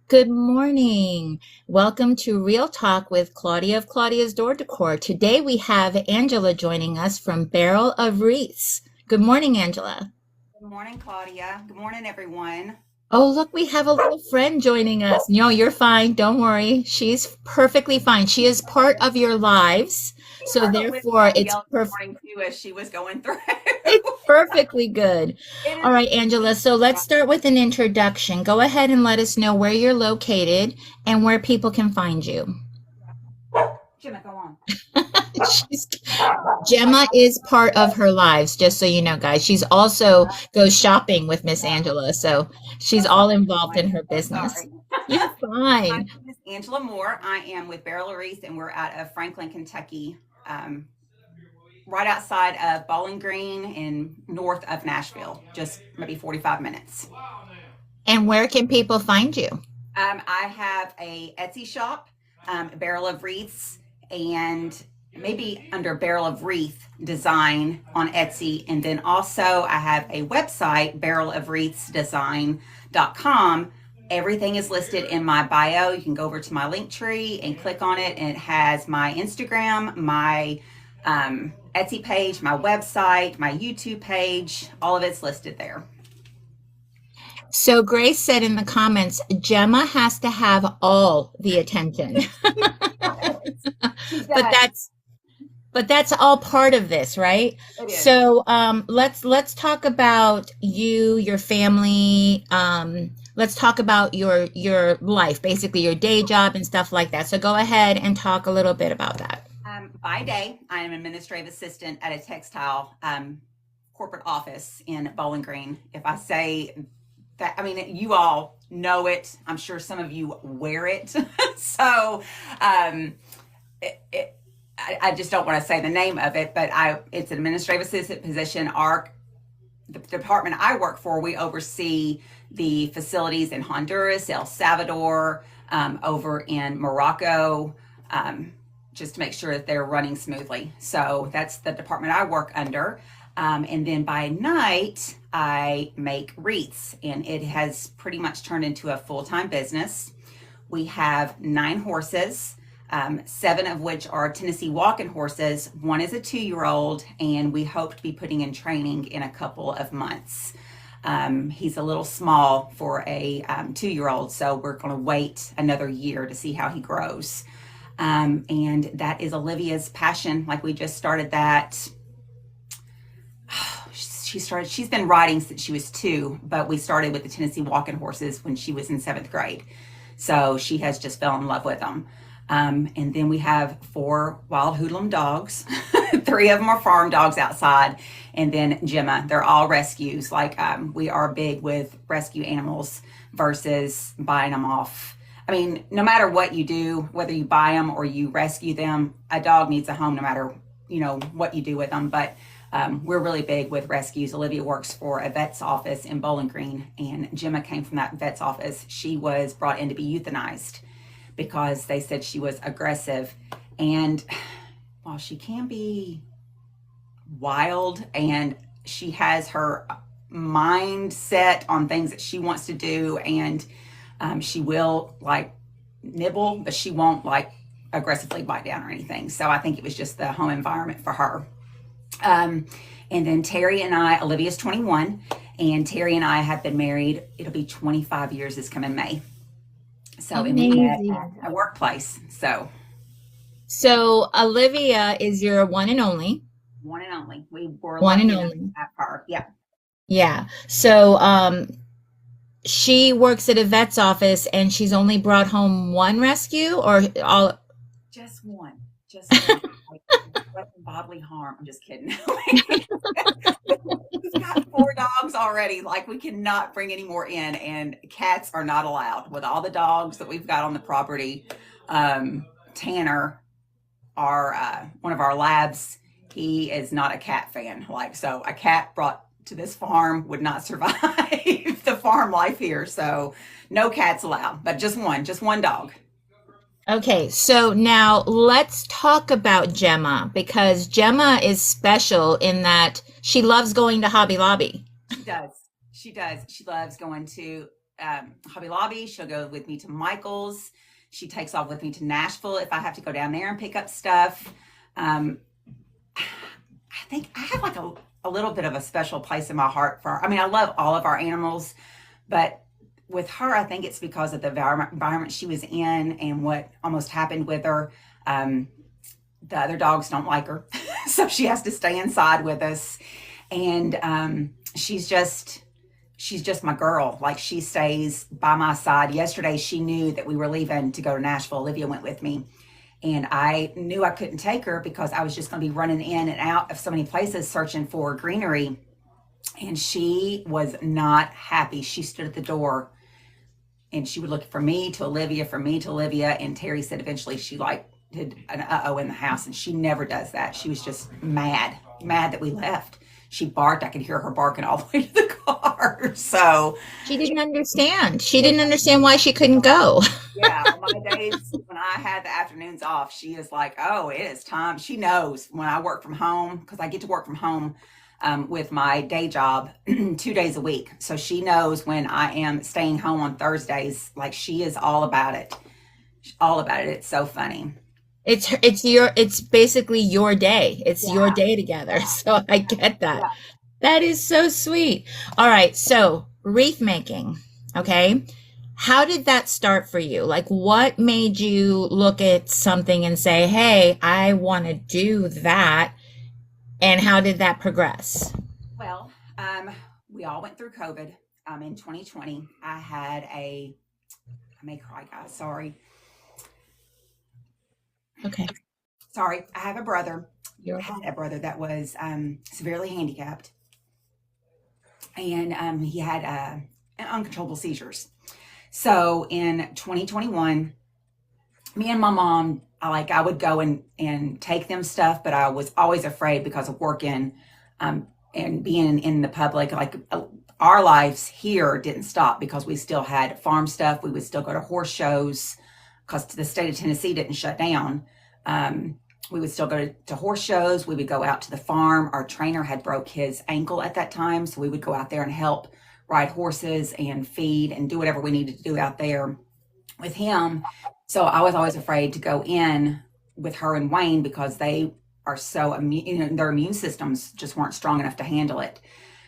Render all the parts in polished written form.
Good morning. Welcome to Real Talk with Claudia of Claudia's Door Decor. Today we have Angela joining us from Barrel of Wreaths. Good morning, Angela. Good morning, Claudia. Good morning, everyone. Oh, look, we have a little friend joining us. No, you're fine. Don't worry. She's perfectly fine. She is part of your lives. She So probably was therefore, trying to it's yell this morning too as she was going through. it's perfectly good. It All is. right, Angela. So let's start with an introduction. Go ahead and let us know where you're located and where people can find you. Jimmy, go on. She's Gemma is part of her lives, just so you know, guys. She's also goes shopping with Miss Angela, so she's So all sorry, involved in everyone. her So business. sorry. You're My fine. name is Angela Moore. I am with Barrel of Wreaths, and we're out of Franklin, Kentucky, um, right outside of Bowling Green and north of Nashville, just maybe 45 minutes. And where can people find you? I have a Etsy shop, Barrel of Wreaths, and maybe under Barrel of Wreath Design on Etsy. And then also I have a website, barrelofwreathsdesign.com. Everything is listed in my bio. You can go over to my link tree and click on it, and it has my Instagram, my Etsy page, my website, my YouTube page. All of it's listed there. So Grace said in the comments, Gemma has to have all the attention. She But does. that's all part of this, right? It is. So let's talk about you, your family. Let's talk about your life, basically your day job and stuff like that. So go ahead and talk a little bit about that. By day, I am an administrative assistant at a textile corporate office in Bowling Green. If I say that, I mean, you all know it. I'm sure some of you wear it. so um, I just don't want to say the name of it, but it's an administrative assistant position. The department I work for, we oversee the facilities in Honduras, El Salvador, over in Morocco, just to make sure that they're running smoothly. So that's the department I work under. And then by night, I make wreaths, and it has pretty much turned into a full-time business. We have 9 horses, 7 of which are Tennessee walking horses. One is a 2-year-old, and we hope to be putting in training in a couple of months. He's a little small for a 2-year-old, so we're going to wait another year to see how he grows. And that is Olivia's passion. Like, we just started that. She's been riding since she was 2, but we started with the Tennessee walking horses when she was in 7th grade. So she has just fell in love with them. And then we have 4 wild hoodlum dogs. 3 of them are farm dogs outside. And then Gemma, they're all rescues. Like, we are big with rescue animals versus buying them off. I mean, no matter what you do, whether you buy them or you rescue them, a dog needs a home no matter, what you do with them. But we're really big with rescues. Olivia works for a vet's office in Bowling Green, and Gemma came from that vet's office. She was brought in to be euthanized because they said she was aggressive. And while she can be wild and she has her mind set on things that she wants to do, and she will like nibble, but she won't like aggressively bite down or anything. So I think it was just the home environment for her. Um, and then Terry and I, Olivia's 21, and Terry and I have been married. It'll be 25 years this coming May. So, and we met at Amazing. a workplace. So, So Olivia is your one and only. one and only. We were One and lucky enough to only. have her. Yeah. Yeah. So she works at a vet's office and she's only brought home one rescue or all. Just one. Just one. Like, bodily harm. I'm just kidding. We've got 4 dogs already. Like, we cannot bring any more in, and cats are not allowed with all the dogs that we've got on the property. Tanner, our one of our labs, he is not a cat fan. Like, so a cat brought to this farm would not survive the farm life here. So no cats allowed, but just one dog. Okay, so now let's talk about Gemma because Gemma is special in that she loves going to Hobby Lobby. She does. She does. She loves going to Hobby Lobby. She'll go with me to Michael's. She takes off with me to Nashville if I have to go down there and pick up stuff. Um, I think I have like a little bit of a special place in my heart for, I mean, I love all of our animals, but with her, I think it's because of the environment she was in and what almost happened with her. The other dogs don't like her, so she has to stay inside with us. And she's just my girl. Like, she stays by my side. Yesterday, she knew that we were leaving to go to Nashville. Olivia went with me. And I knew I couldn't take her because I was just going to be running in and out of so many places searching for greenery. And she was not happy. She stood at the door and she would look from me to Olivia, from me to Olivia. And Terry said eventually she like did an uh-oh in the house, and she never does that. She was just mad that we left. She barked. I could hear her barking all the way to the car. So She didn't understand. She didn't understand why she couldn't go. yeah, on my days when I had the afternoons off, she is like, oh, it is time. She knows when I work from home, because I get to work from home with my day job 2 days a week. So she knows when I am staying home on Thursdays. Like, she is all about it. All about it. It's so funny. It's basically your day. It's your Yeah. day together. So I get that. Yeah. That is so sweet. All right, so wreath making, okay? How did that start for you? Like, what made you look at something and say, "Hey, I want to do that"? And how did that progress? Well, we all went through COVID in 2020. I may cry, guys. Okay. Sorry. I have a brother. You're Had a brother that was severely handicapped, and he had uncontrollable seizures. So in 2021, me and my mom, I would go and take them stuff, but I was always afraid because of working and being in the public. Our lives here didn't stop because we still had farm stuff. We would still go to horse shows because the state of Tennessee didn't shut down. We would still go to horse shows. We would go out to the farm. Our trainer had broke his ankle at that time, so we would go out there and help ride horses and feed and do whatever we needed to do out there with him. So I was always afraid to go in with her and Wayne because they are so immune, their immune systems just weren't strong enough to handle it.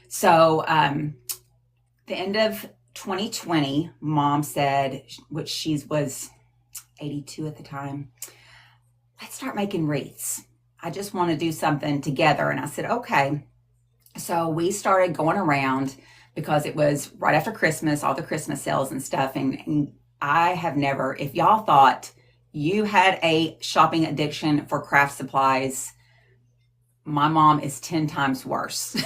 So the end of 2020, Mom said, which she was 82 at the time, let's start making wreaths. I just want to do something together. And I said, okay. So we started going around because it was right after Christmas, all the Christmas sales and stuff. And I have never, if y'all thought you had a shopping addiction for craft supplies, my mom is 10 times worse.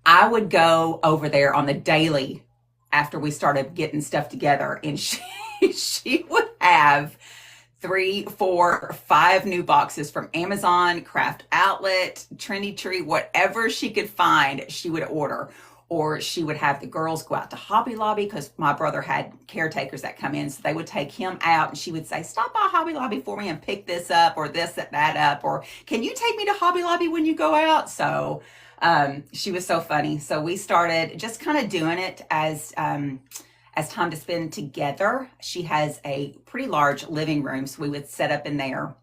I would go over there on the daily after we started getting stuff together, and she would have 3, 4, 5 new boxes from Amazon, Craft Outlet, Trinity Tree, whatever she could find, she would order. Or she would have the girls go out to Hobby Lobby because my brother had caretakers that come in. So they would take him out and she would say, stop by Hobby Lobby for me and pick this up or this, that up. Or can you take me to Hobby Lobby when you go out? So she was so funny. So we started just kind of doing it as time to spend together. She has a pretty large living room, so we would set up in there.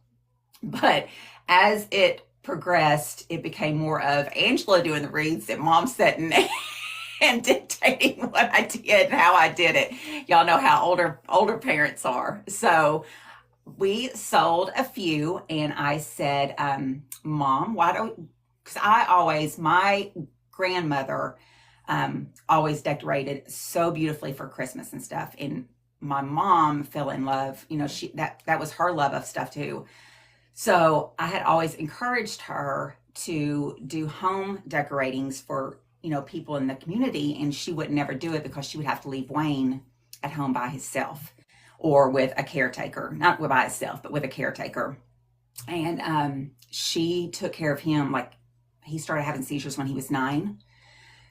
But as it progressed, it became more of Angela doing the wreaths and Mom sitting and dictating what I did and how I did it. Y'all know how older parents are. So we sold a few, and I said, Mom, why don't, because my grandmother always decorated so beautifully for Christmas and stuff. And my mom fell in love, that was her love of stuff too. So I had always encouraged her to do home decoratings for, people in the community, and she would never do it because she would have to leave Wayne at home by himself or with a caretaker, not by himself, but with a caretaker. And she took care of him. Like, he started having seizures when he was 9.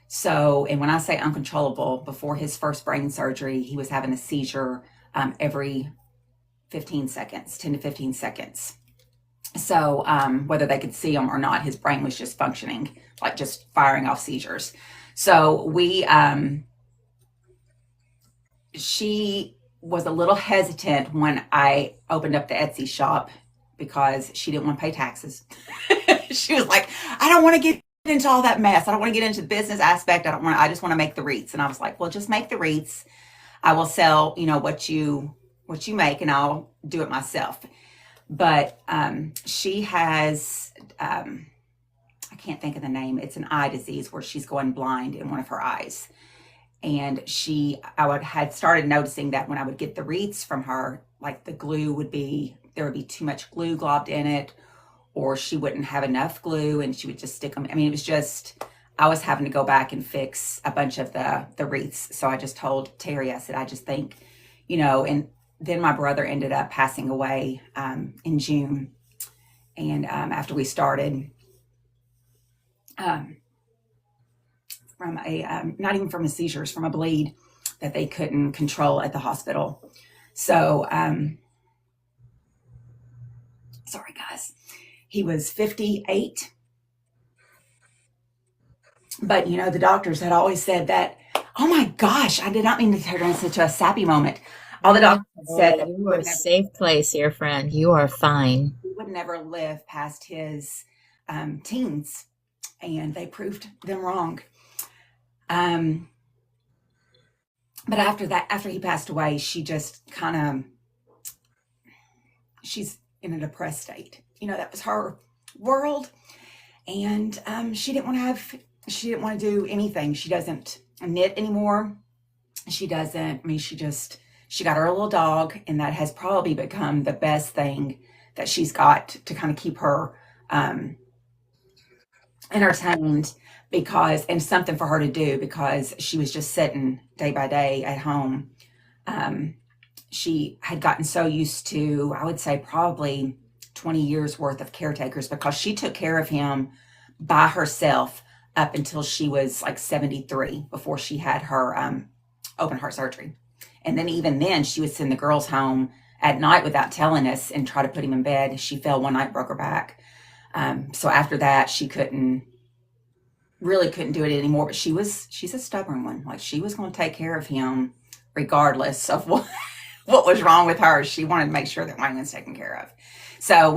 So, and when I say uncontrollable, before his first brain surgery, he was having a seizure every 15 seconds, 10 to 15 seconds. So whether they could see him or not, his brain was just functioning, like just firing off seizures. So we she was a little hesitant when I opened up the Etsy shop because she didn't want to pay taxes. She was like, I don't want to get into all that mess. I don't want to get into the business aspect. I just want to make the wreaths. And I was like, well, just make the wreaths. I will sell, what you make, and I'll do it myself. But she has, I can't think of the name. It's an eye disease where she's going blind in one of her eyes. And had started noticing that when I would get the wreaths from her, like there would be too much glue globbed in it, or she wouldn't have enough glue and she would just stick them. I mean, it was just, I was having to go back and fix a bunch of the wreaths. So I just told Terry, I said, I just think, and then my brother ended up passing away in June. And after we started, from not even from a seizures, from a bleed that they couldn't control at the hospital. So, sorry guys, he was 58. But, the doctors had always said that, oh my gosh, I did not mean to turn into such a sappy moment. All the doctors had said that You are a safe place here, friend. You are fine. he would never live past his teens, and they proved them wrong. But after he passed away, she just she's in a depressed state. That was her world. And she didn't want to do anything. She doesn't knit anymore. She doesn't, I mean, she got her little dog, and that has probably become the best thing that she's got to kind of keep her entertained, and something for her to do, because she was just sitting day by day at home. She had gotten so used to, I would say, probably 20 years worth of caretakers, because she took care of him by herself up until she was like 73, before she had her open heart surgery. And then even then, she would send the girls home at night without telling us and try to put him in bed. She fell one night, broke her back. So after that, she really couldn't do it anymore. But she's a stubborn one. Like, she was going to take care of him regardless of what was wrong with her. She wanted to make sure that Wayne was taken care of. So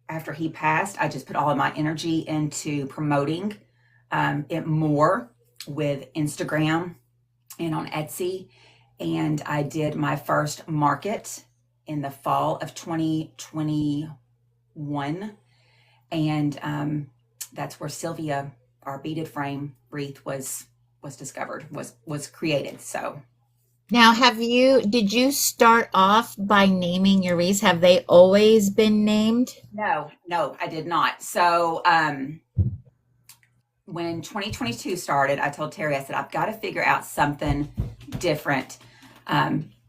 after he passed, I just put all of my energy into promoting it more with Instagram and on Etsy. And I did my first market in the fall of 2021. And that's where Sylvia, our beaded frame wreath, was discovered, was created. So Now, did you start off by naming your wreaths? Have they always been named? no, I did not. So when 2022 started, I told Terry, I said, I've got to figure out something different,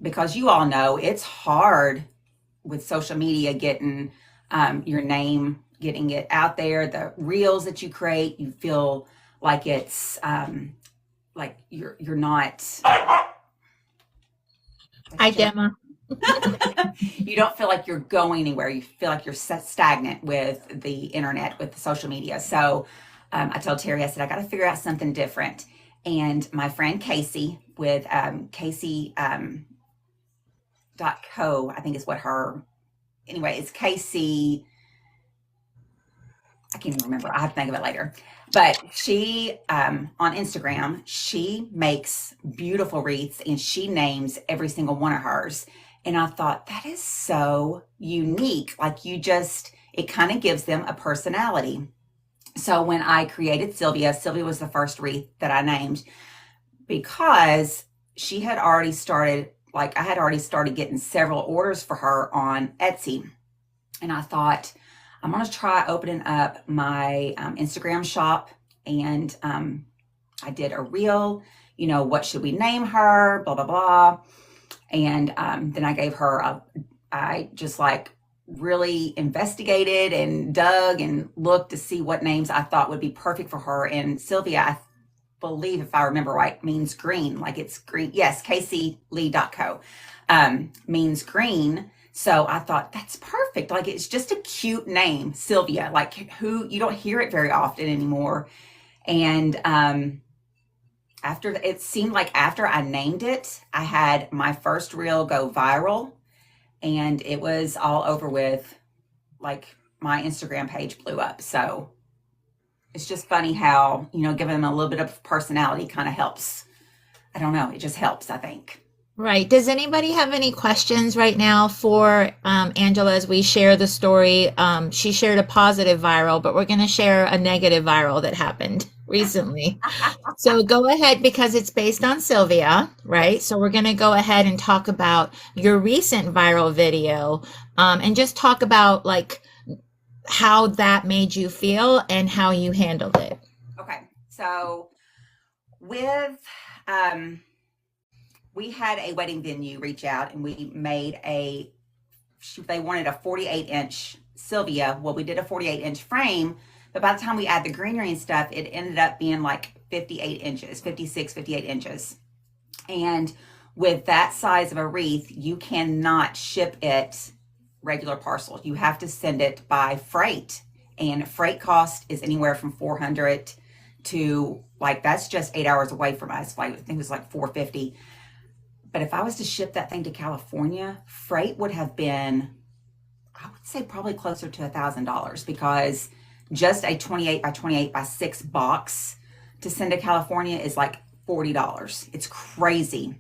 because you all know it's hard with social media getting your name, getting it out there. The reels that you create, you feel like it's like you're not. Hi, Gemma. You don't feel like you're going anywhere. You feel like you're stagnant with the internet, with the social media. So I told Terry, I said, I got to figure out something different. And my friend Casey with Casey .co, I think is what it's Casey. I can't even remember. I have to think of it later. But she, on Instagram, she makes beautiful wreaths, and she names every single one of hers. And I thought, that is so unique. Like, it kind of gives them a personality. So when I created Sylvia was the first wreath that I named, because she had already started, I had already started getting several orders for her on Etsy. And I thought, I'm going to try opening up my Instagram shop. And I did a reel, what should we name her, blah, blah, blah. And then I gave her I just really investigated and dug and looked to see what names I thought would be perfect for her. And Sylvia, I believe, if I remember right, means green. Like, it's green. Yes, kclee.co means green. So I thought, that's perfect. Like, it's just a cute name, Sylvia, you don't hear it very often anymore. And I after it seemed like after I named it, I had my first reel go viral, and it was all over with. Like my Instagram page blew up. So it's just funny how, giving them a little bit of personality kind of helps. I don't know. It just helps, I think. Right. Does anybody have any questions right now for Angela as we share the story? She shared a positive viral, but we're going to share a negative viral that happened recently. So go ahead because it's based on Sylvia, right? So we're going to go ahead and talk about your recent viral video and just talk about like how that made you feel and how you handled it. Okay. So with, um, we had a wedding venue reach out and we made they wanted a 48-inch Sylvia. Well, we did a 48-inch frame, but by the time we add the greenery and stuff, it ended up being like 58 inches, 56, 58 inches. And with that size of a wreath, you cannot ship it regular parcel. You have to send it by freight. And freight cost is anywhere from 400 to like, that's just 8 hours away from us. Like, I think it was like 450. But if I was to ship that thing to California, freight would have been, I would say probably closer to $1,000 because just a 28 by 28 by 6 box to send to California is like $40. It's crazy.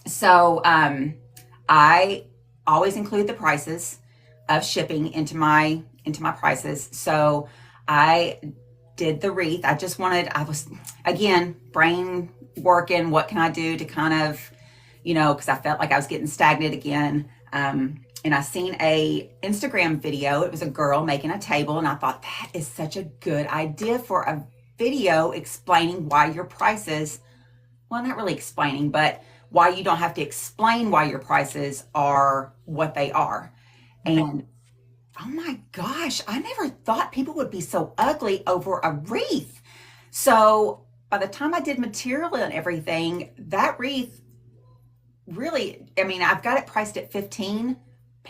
So I always include the prices of shipping into my prices. So I did the wreath. I was again brain working. What can I do to kind of, because I felt like I was getting stagnant again. And I seen a Instagram video. It was a girl making a table, and I thought that is such a good idea for a video explaining why your prices, well, not really explaining, but why you don't have to explain why your prices are what they are. And oh my gosh, I never thought people would be so ugly over a wreath. So by the time I did material and everything, that wreath really, I mean, I've got it priced at 15.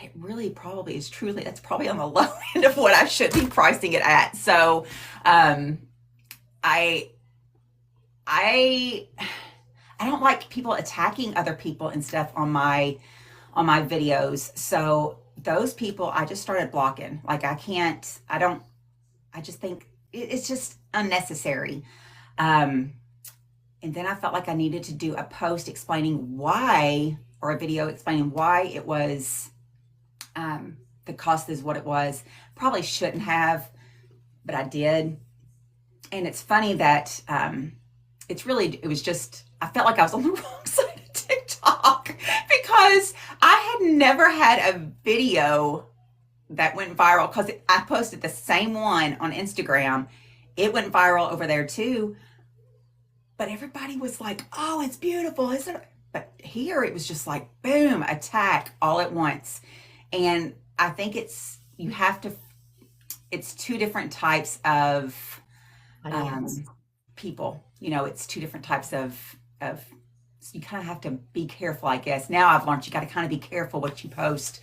It really probably is that's probably on the low end of what I should be pricing it at. So I don't like people attacking other people and stuff on my videos. So those people I just started blocking. Like I just think it's just unnecessary. And then I felt like I needed to do a post explaining why, or a video explaining why it was, the cost is what it was. Probably shouldn't have, but I did. And it's funny that it was just, I felt like I was on the wrong side of TikTok because I had never had a video that went viral because I posted the same one on Instagram. It went viral over there too. But everybody was like, oh, it's beautiful, isn't it? But here it was just like, boom, attack all at once. And I think it's two different types of people. It's two different types of you kind of have to be careful, I guess. Now I've learned you got to kind of be careful what you post,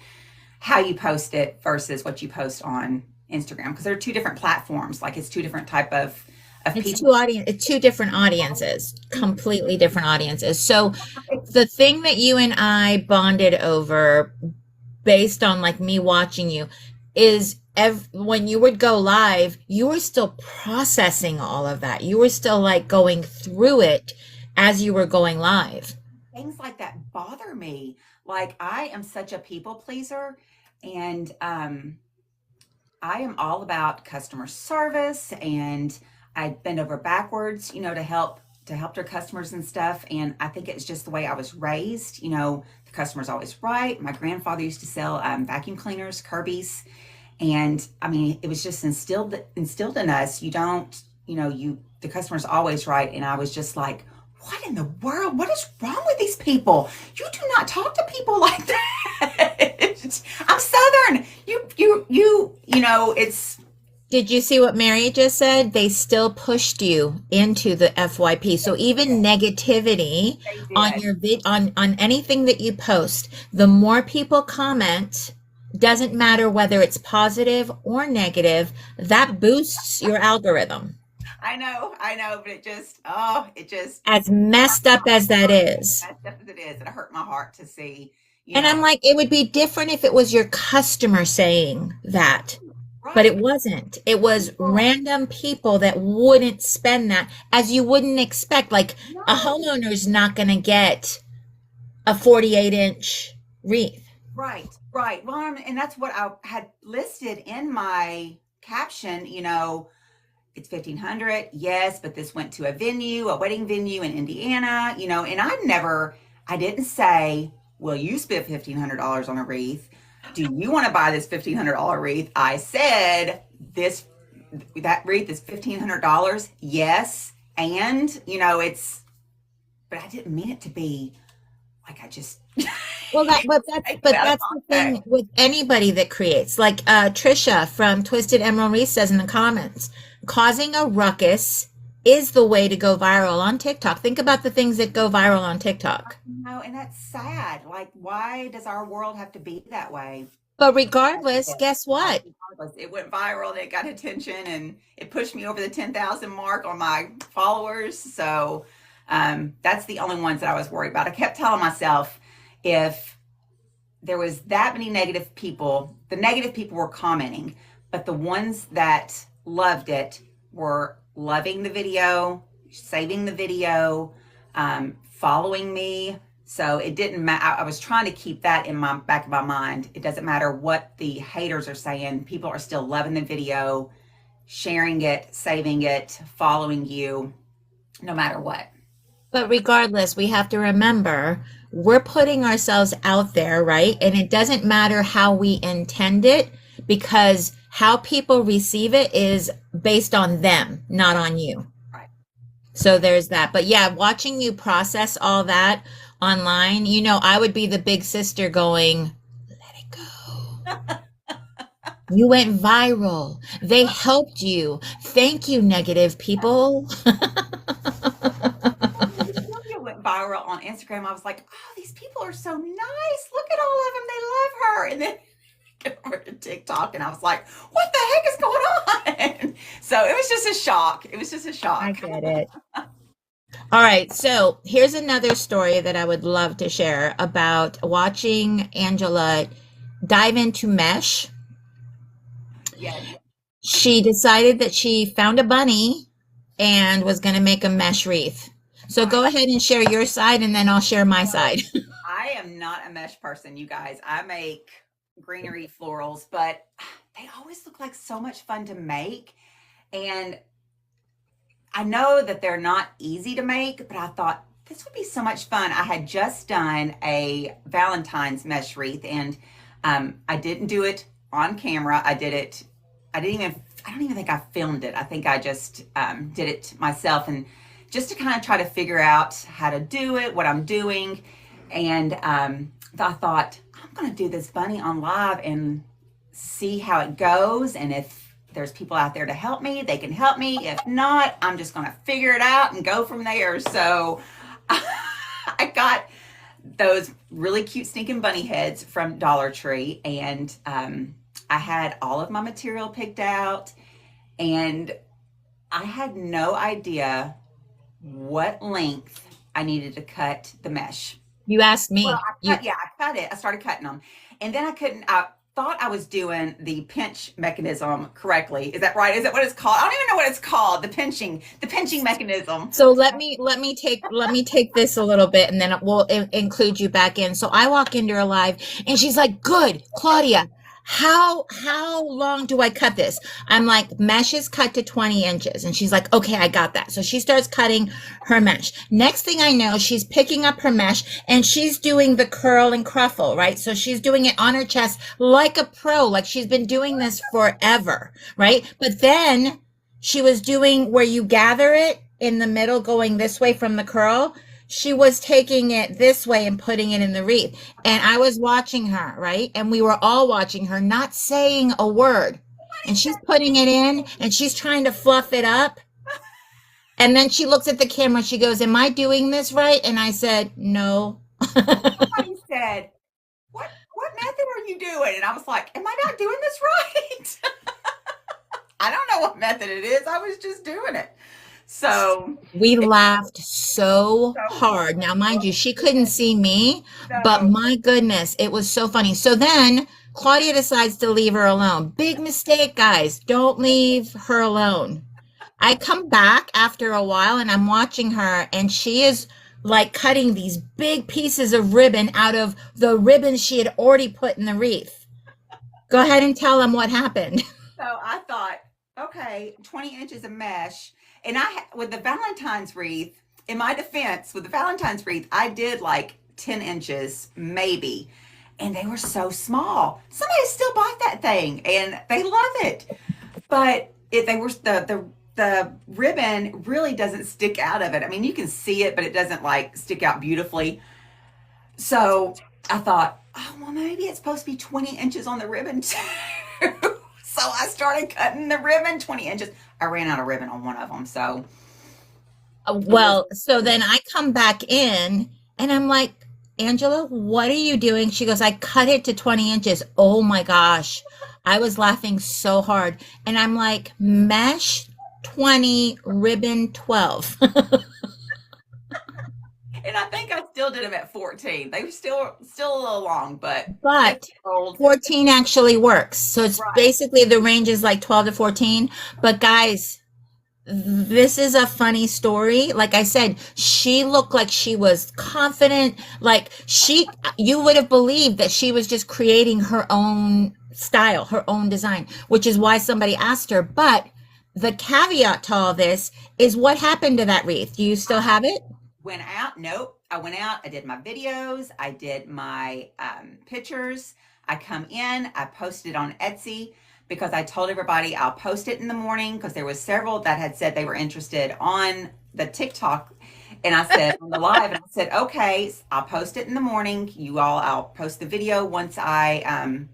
how you post it versus what you post on Instagram, because they're two different platforms. Like it's two different type of people. It's two different audiences, completely different audiences. So the thing that you and I bonded over based on like me watching you is when you would go live, you were still processing all of that. You were still like going through it as you were going live. Things like that bother me. Like I am such a people pleaser, and I am all about customer service, and I bend over backwards, to help their customers and stuff. And I think it's just the way I was raised. The customer's always right. My grandfather used to sell vacuum cleaners, Kirby's. And I mean, it was just instilled in us. The customer's always right. And I was just like, what in the world? What is wrong with these people? You do not talk to people like that. I'm Southern. It's. Did you see what Mary just said? They still pushed you into the FYP. So even negativity on your on anything that you post, the more people comment, doesn't matter whether it's positive or negative, that boosts your algorithm. I know, but it just, oh, it just As hurt messed up my as that heart. is. As tough as it is, it hurt my heart to see, you And know. I'm like, it would be different if it was your customer saying that. But it Right. wasn't. It was People, random people that wouldn't spend that as you wouldn't expect. Like a no. homeowner's not going to get a 48-inch wreath. Right, right. Well, and that's what I had listed in my caption, you know, it's 1500. Yes, but this went to a venue, a wedding venue in Indiana, you know, and I didn't say, well, you spent $1,500 on a wreath. Do you want to buy this $1,500 wreath? I said, that wreath is $1,500. Yes. And, you know, but I didn't mean it to be like I just Well, take it but out of that's the thing context. with anybody that creates. Like Trisha from Twisted Emerald Reese says in the comments, causing a ruckus is the way to go viral on TikTok. Think about the things that go viral on TikTok. No, and that's sad. Like, why does our world have to be that way? But But it regardless, did. guess what? Regardless, it went viral and it got attention and it pushed me over the 10,000 mark on my followers. So that's the only ones that I was worried about. I kept telling myself if there was that many negative people, the negative people were commenting, but the ones that loved it were loving the video, saving the video, following me. So it didn't matter. I was trying to keep that in my back of my mind. It doesn't matter what the haters are saying. People are still loving the video, sharing it, saving it, following you, no matter what. But regardless, we have to remember we're putting ourselves out there, right? And it doesn't matter how we intend it because how people receive it is based on them, not on you. Right. So there's that. But yeah, watching you process all that online, I would be the big sister going, let it go. You went viral. They helped you. Thank you, negative people. When Claudia went viral on Instagram, I was like, oh, these people are so nice. Look at all of them. They love her. And then get over to TikTok and I was like, what the heck is going on? So it was just a shock. It was just a I shock. get it. All right, so here's another story that I would love to share about watching Angela dive into mesh. Yeah. She decided that she found a bunny and was going to make a mesh wreath. So go Right. ahead and share your side, and then I'll share my So side. I am not a mesh person, you guys. I make greenery florals, but they always look like so much fun to make. And I know that they're not easy to make, but I thought this would be so much fun. I had just done a Valentine's mesh wreath and I didn't do it on camera. I don't even think I filmed it. I think I just did it myself and just to kind of try to figure out how to do it, what I'm doing. And I thought, I'm going to do this bunny on live and see how it goes. And if there's people out there to help me, they can help me. If not, I'm just going to figure it out and go from there. So I got those really cute stinking bunny heads from Dollar Tree. And I had all of my material picked out. And I had no idea what length I needed to cut the mesh. You asked Well, me. I cut it. I started cutting them. And then I thought I was doing the pinch mechanism correctly. Is that right? Is that what it's called? I don't even know what it's called. The pinching mechanism. So let me take this a little bit, and then we'll include you back in. So I walk into her live, and she's like, "Good, Claudia. How long do I cut this?" I'm like, "Mesh is cut to 20 inches," and she's like, "Okay, I got that." So she starts cutting her mesh. Next thing I know, she's picking up her mesh and she's doing the curl and cruffle, right? So she's doing it on her chest like a pro, like she's been doing this forever, right? But then she was doing where you gather it in the middle, going this way from the curl. She was taking it this way and putting it in the wreath. And I was watching her, right? And we were all watching her, not saying a word. And she's putting it in and she's trying to fluff it up. And then she looks at the camera. She goes, "Am I doing this right?" And I said, "No." Somebody said, what method are you doing? And I was like, am I not doing this right? I don't know what method it is. I was just doing it. So We it's laughed so so hard. Now, mind you, she couldn't see me, but no. my goodness, it was so funny. So then Claudia decides to leave her alone. Big mistake, guys. Don't leave her alone. I come back after a while and I'm watching her, and she is like cutting these big pieces of ribbon out of the ribbon she had already put in the wreath. Go ahead and tell them what happened. So I thought, okay, 20 inches of mesh. And with the Valentine's wreath, in my defense, with the Valentine's wreath, I did like 10 inches, maybe. And they were so small. Somebody still bought that thing and they love it. But they were the ribbon really doesn't stick out of it. I mean, you can see it, but it doesn't like stick out beautifully. So I thought, oh, well, maybe it's supposed to be 20 inches on the ribbon too. So I started cutting the ribbon 20 inches. I ran out of ribbon on one of them. So it was, Well, so then I come back in and I'm like, Angela, what are you doing? She goes, I cut it to 20 inches. Oh my gosh. I was laughing so hard. And I'm like, mesh 20, ribbon 12. and I think I still did them at 14. They were still a little long, but they But were old. 14 actually works. So it's Right. basically the range is like 12 to 14. But guys, this is a funny story. Like I said, she looked like she was confident. Like you would have believed that she was just creating her own style, her own design, which is why somebody asked her. But the caveat to all this is what happened to that wreath? Do you still have it? Went out. Nope. I went out. I did my videos. I did my pictures. I come in. I posted on Etsy because I told everybody I'll post it in the morning because there was several that had said they were interested on the TikTok. And I said on the live, and I said, okay, I'll post it in the morning. I'll post the video once I'll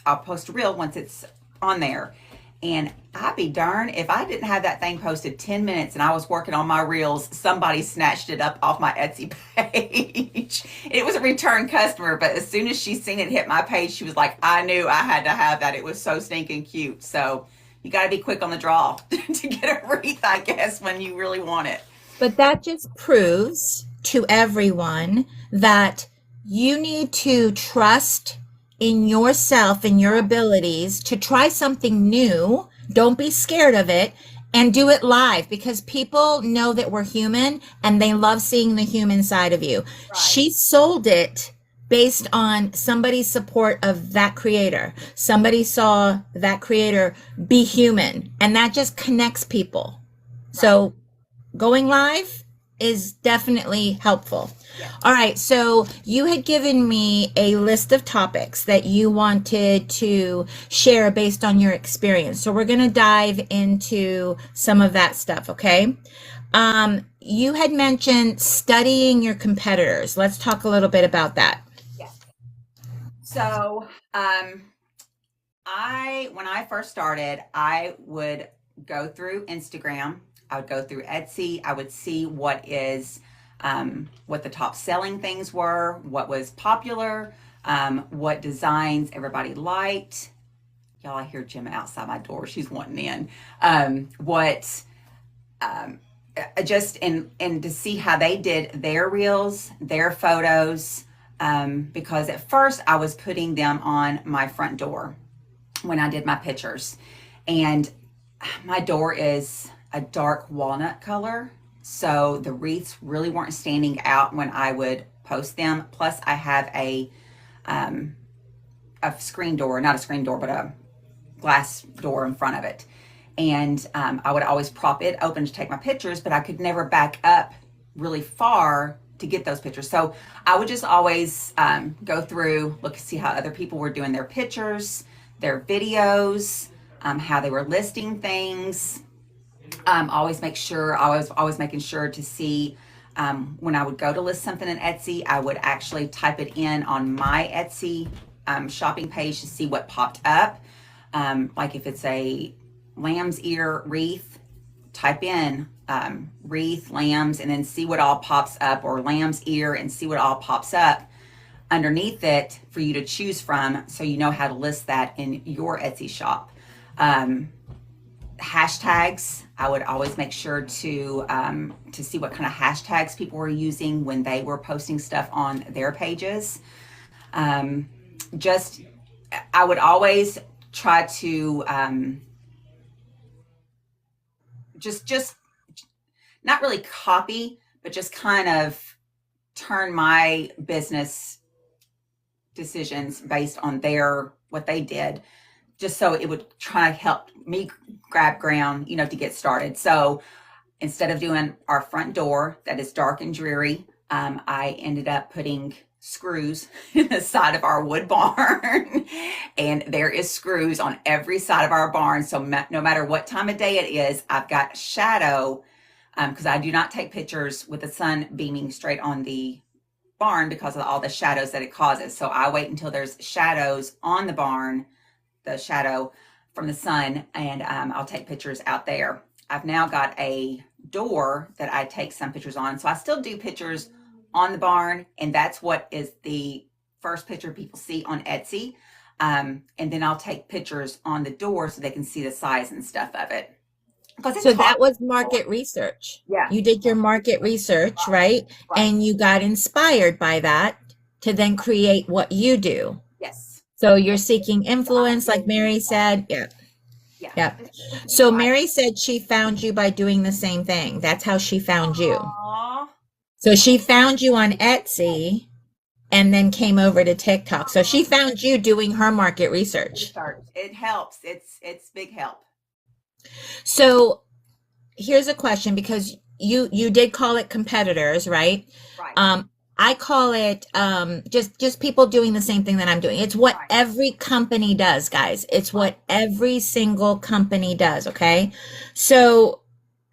post a reel once it's on there. And I'd be darned if I didn't have that thing posted 10 minutes and I was working on my reels, somebody snatched it up off my Etsy page. It was a return customer, but as soon as she seen it hit my page, she was like, I knew I had to have that. It was so stinking cute. So you got to be quick on the draw to get a wreath, I guess, when you really want it. But that just proves to everyone that you need to trust in yourself and your abilities to try something new. Don't be scared of it and do it live because people know that we're human and they love seeing the human side of you. Right. She sold it based on somebody's support of that creator. Somebody saw that creator be human, and that just connects people. Right. So going live is definitely helpful. Yeah. All right, so you had given me a list of topics that you wanted to share based on your experience. So we're going to dive into some of that stuff, okay? You had mentioned studying your competitors. Let's talk a little bit about that. Yeah. So, when I first started, I would go through Instagram. I would go through Etsy. I would see what the top selling things were, what was popular, what designs everybody liked. Y'all, I hear Gemma outside my door. She's wanting in. What just and to see how they did their reels, their photos, because at first I was putting them on my front door when I did my pictures, and my door is a dark walnut color, so the wreaths really weren't standing out when I would post them. Plus, I have a screen door, not a screen door, but a glass door in front of it. And I would always prop it open to take my pictures, but I could never back up really far to get those pictures. So I would just always go through, look, see how other people were doing their pictures, their videos, how they were listing things. Always make sure, I was always making sure to see when I would go to list something in Etsy, I would actually type it in on my Etsy shopping page to see what popped up. Like if it's a lamb's ear wreath, type in wreath, lambs, and then see what all pops up, or lamb's ear and see what all pops up underneath it for you to choose from, so you know how to list that in your Etsy shop. hashtags. I would always make sure to see what kind of hashtags people were using when they were posting stuff on their pages. Um, just I would always try to just not really copy, but just kind of turn my business decisions based on their what they did, just so it would try to help me grab ground, to get started. So instead of doing our front door that is dark and dreary, I ended up putting screws in the side of our wood barn. And there is screws on every side of our barn. So no matter what time of day it is, I've got shadow, because I do not take pictures with the sun beaming straight on the barn because of all the shadows that it causes. So I wait until there's shadows on the barn, the shadow from the sun, and I'll take pictures out there. I've now got a door that I take some pictures on. So I still do pictures on the barn, and that's what is the first picture people see on Etsy. And then I'll take pictures on the door so they can see the size and stuff of it. Because it's So hard. that was market research. Yeah. You did your market research, right? Right. And you got inspired by that to then create what you do. Yes. So you're seeking influence, like Mary said. Yeah. Yeah. Yeah. So Mary said she found you by doing the same thing. That's how she found you. Aww. So she found you on Etsy and then came over to TikTok. So she found you doing her market research. It helps. It's big help. So here's a question, because you did call it competitors, right? Right. I call it just people doing the same thing that I'm doing. It's what Right. every company does, guys. It's what every single company does, okay? So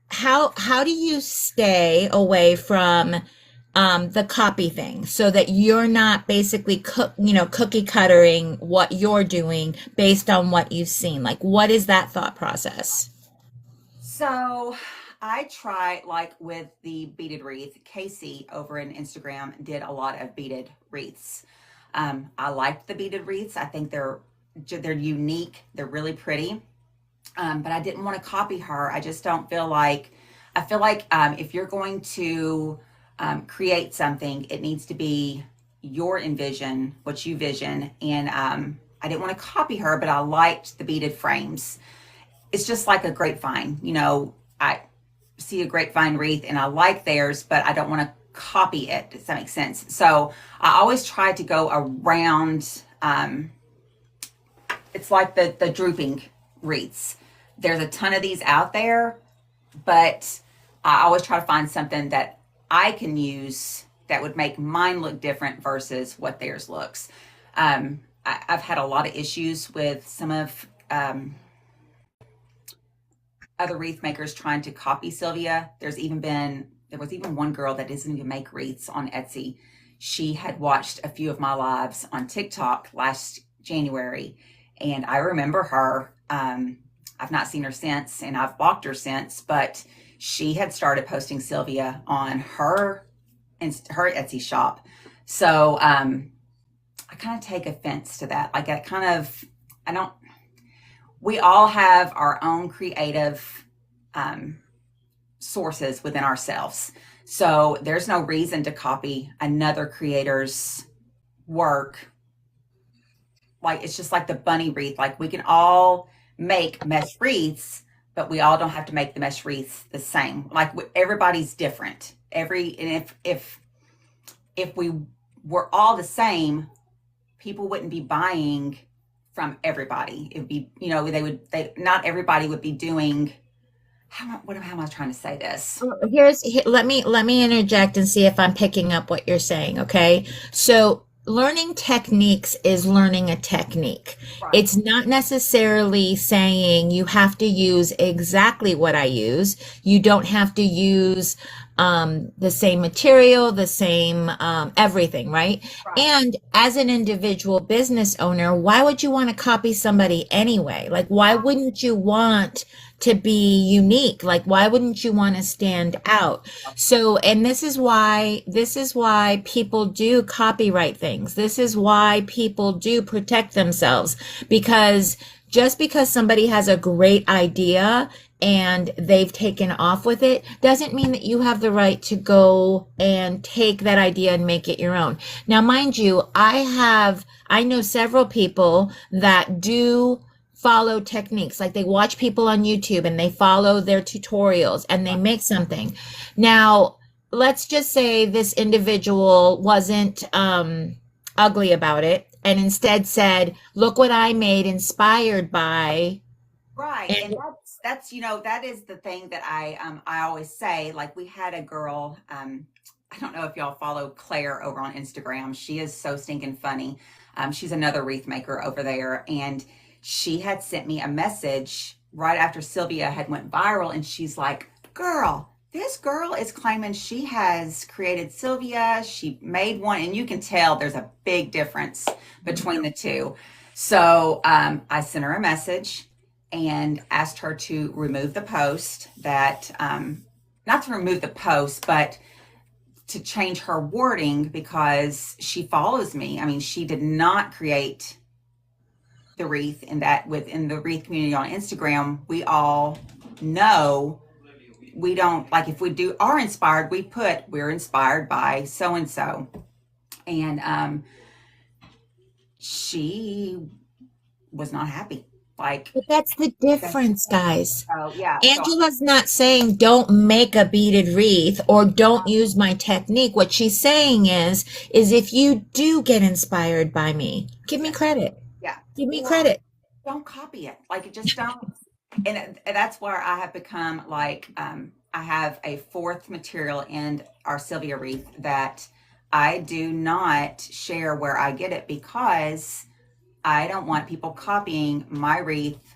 how do you stay away from the copy thing so that you're not basically cookie cuttering what you're doing based on what you've seen? Like, what is that thought process? So I try, like with the beaded wreath. Casey over in Instagram did a lot of beaded wreaths. I liked the beaded wreaths. I think they're unique. They're really pretty. But I didn't want to copy her. I just don't feel like. I feel like if you're going to create something, it needs to be your envision, what you vision. And I didn't want to copy her, but I liked the beaded frames. It's just like a grapevine. I see a grapevine wreath and I like theirs, but I don't want to copy it. Does that make sense? So I always try to go around. It's like the drooping wreaths. There's a ton of these out there, but I always try to find something that I can use that would make mine look different versus what theirs looks. I've had a lot of issues with some of other wreath makers trying to copy Sylvia. There was even one girl that doesn't even make wreaths on Etsy. She had watched a few of my lives on TikTok last January, and I remember her. I've not seen her since, and I've blocked her since, but she had started posting Sylvia on her Etsy shop. So I kind of take offense to that. Like I don't. We all have our own creative sources within ourselves. So there's no reason to copy another creator's work. Like, it's just like the bunny wreath. Like, we can all make mesh wreaths, but we all don't have to make the mesh wreaths the same. Like, everybody's different. And if we were all the same, people wouldn't be buying from everybody. It would be, not everybody would be doing. How am I trying to say this? Let me interject and see if I'm picking up what you're saying, okay? So learning techniques is learning a technique. Right. It's not necessarily saying you have to use exactly what I use. You don't have to use the same material, the same everything, right? Right. And as an individual business owner, why would you want to copy somebody anyway? Like, why wouldn't you want to be unique? Like, why wouldn't you want to stand out? So, and this is why people do copyright things. This is why people do protect themselves, because Just because somebody has a great idea and they've taken off with it doesn't mean that you have the right to go and take that idea and make it your own. Now, mind you, I know several people that do follow techniques. Like they watch people on YouTube and they follow their tutorials and they make something. Now, let's just say this individual wasn't ugly about it and instead said, look what I made inspired by. Right. And And that's that is the thing that I always say. Like we had a girl, I don't know if y'all follow Claire over on Instagram. She is so stinking funny. She's another wreath maker over there, and she had sent me a message right after Sylvia had went viral, and she's like, "Girl, this girl is claiming she has created Sylvia. She made one, and you can tell there's a big difference between the two." So I sent her a message and asked her to remove the post that, not to remove the post, but to change her wording because she follows me. I mean, she did not create the wreath in that within the wreath community on Instagram. We all know we don't like if we do are inspired, we put we're inspired by so and so. And she was not happy. Like, but that's the difference, guys. so yeah, so Angela's not saying don't make a beaded wreath or don't use my technique. What she's saying is if you do get inspired by me, give me credit. yeah, Give me or credit. don't copy it. Like, it just don't. And that's where I have become like, I have a fourth material in our Sylvia wreath that I do not share where I get it because I don't want people copying my wreath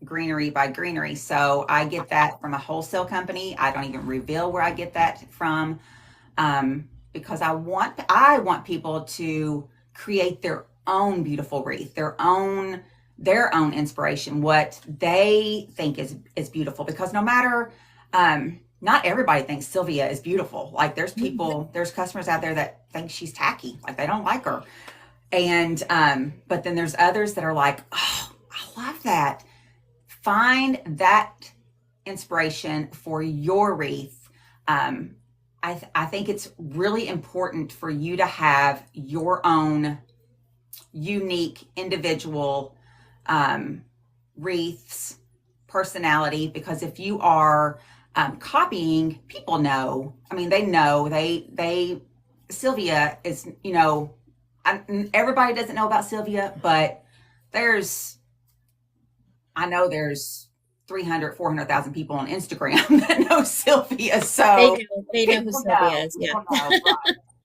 greenery by greenery. So I get that from a wholesale company. I don't even reveal where I get that from, because I want people to create their own beautiful wreath, their own inspiration, what they think is beautiful. Because no matter, not everybody thinks Sylvia is beautiful. Like there's customers out there that think she's tacky, like they don't like her. And but then there's others that are like, oh, I love that. Find that inspiration for your wreath. I think it's really important for you to have your own unique individual wreaths personality, because if you are copying, people know. I mean, they know they Sylvia is, everybody doesn't know about Sylvia, but there's I know there's 300, 400,000 people on Instagram that know Sylvia. So They know who people Sylvia know, is. Yeah.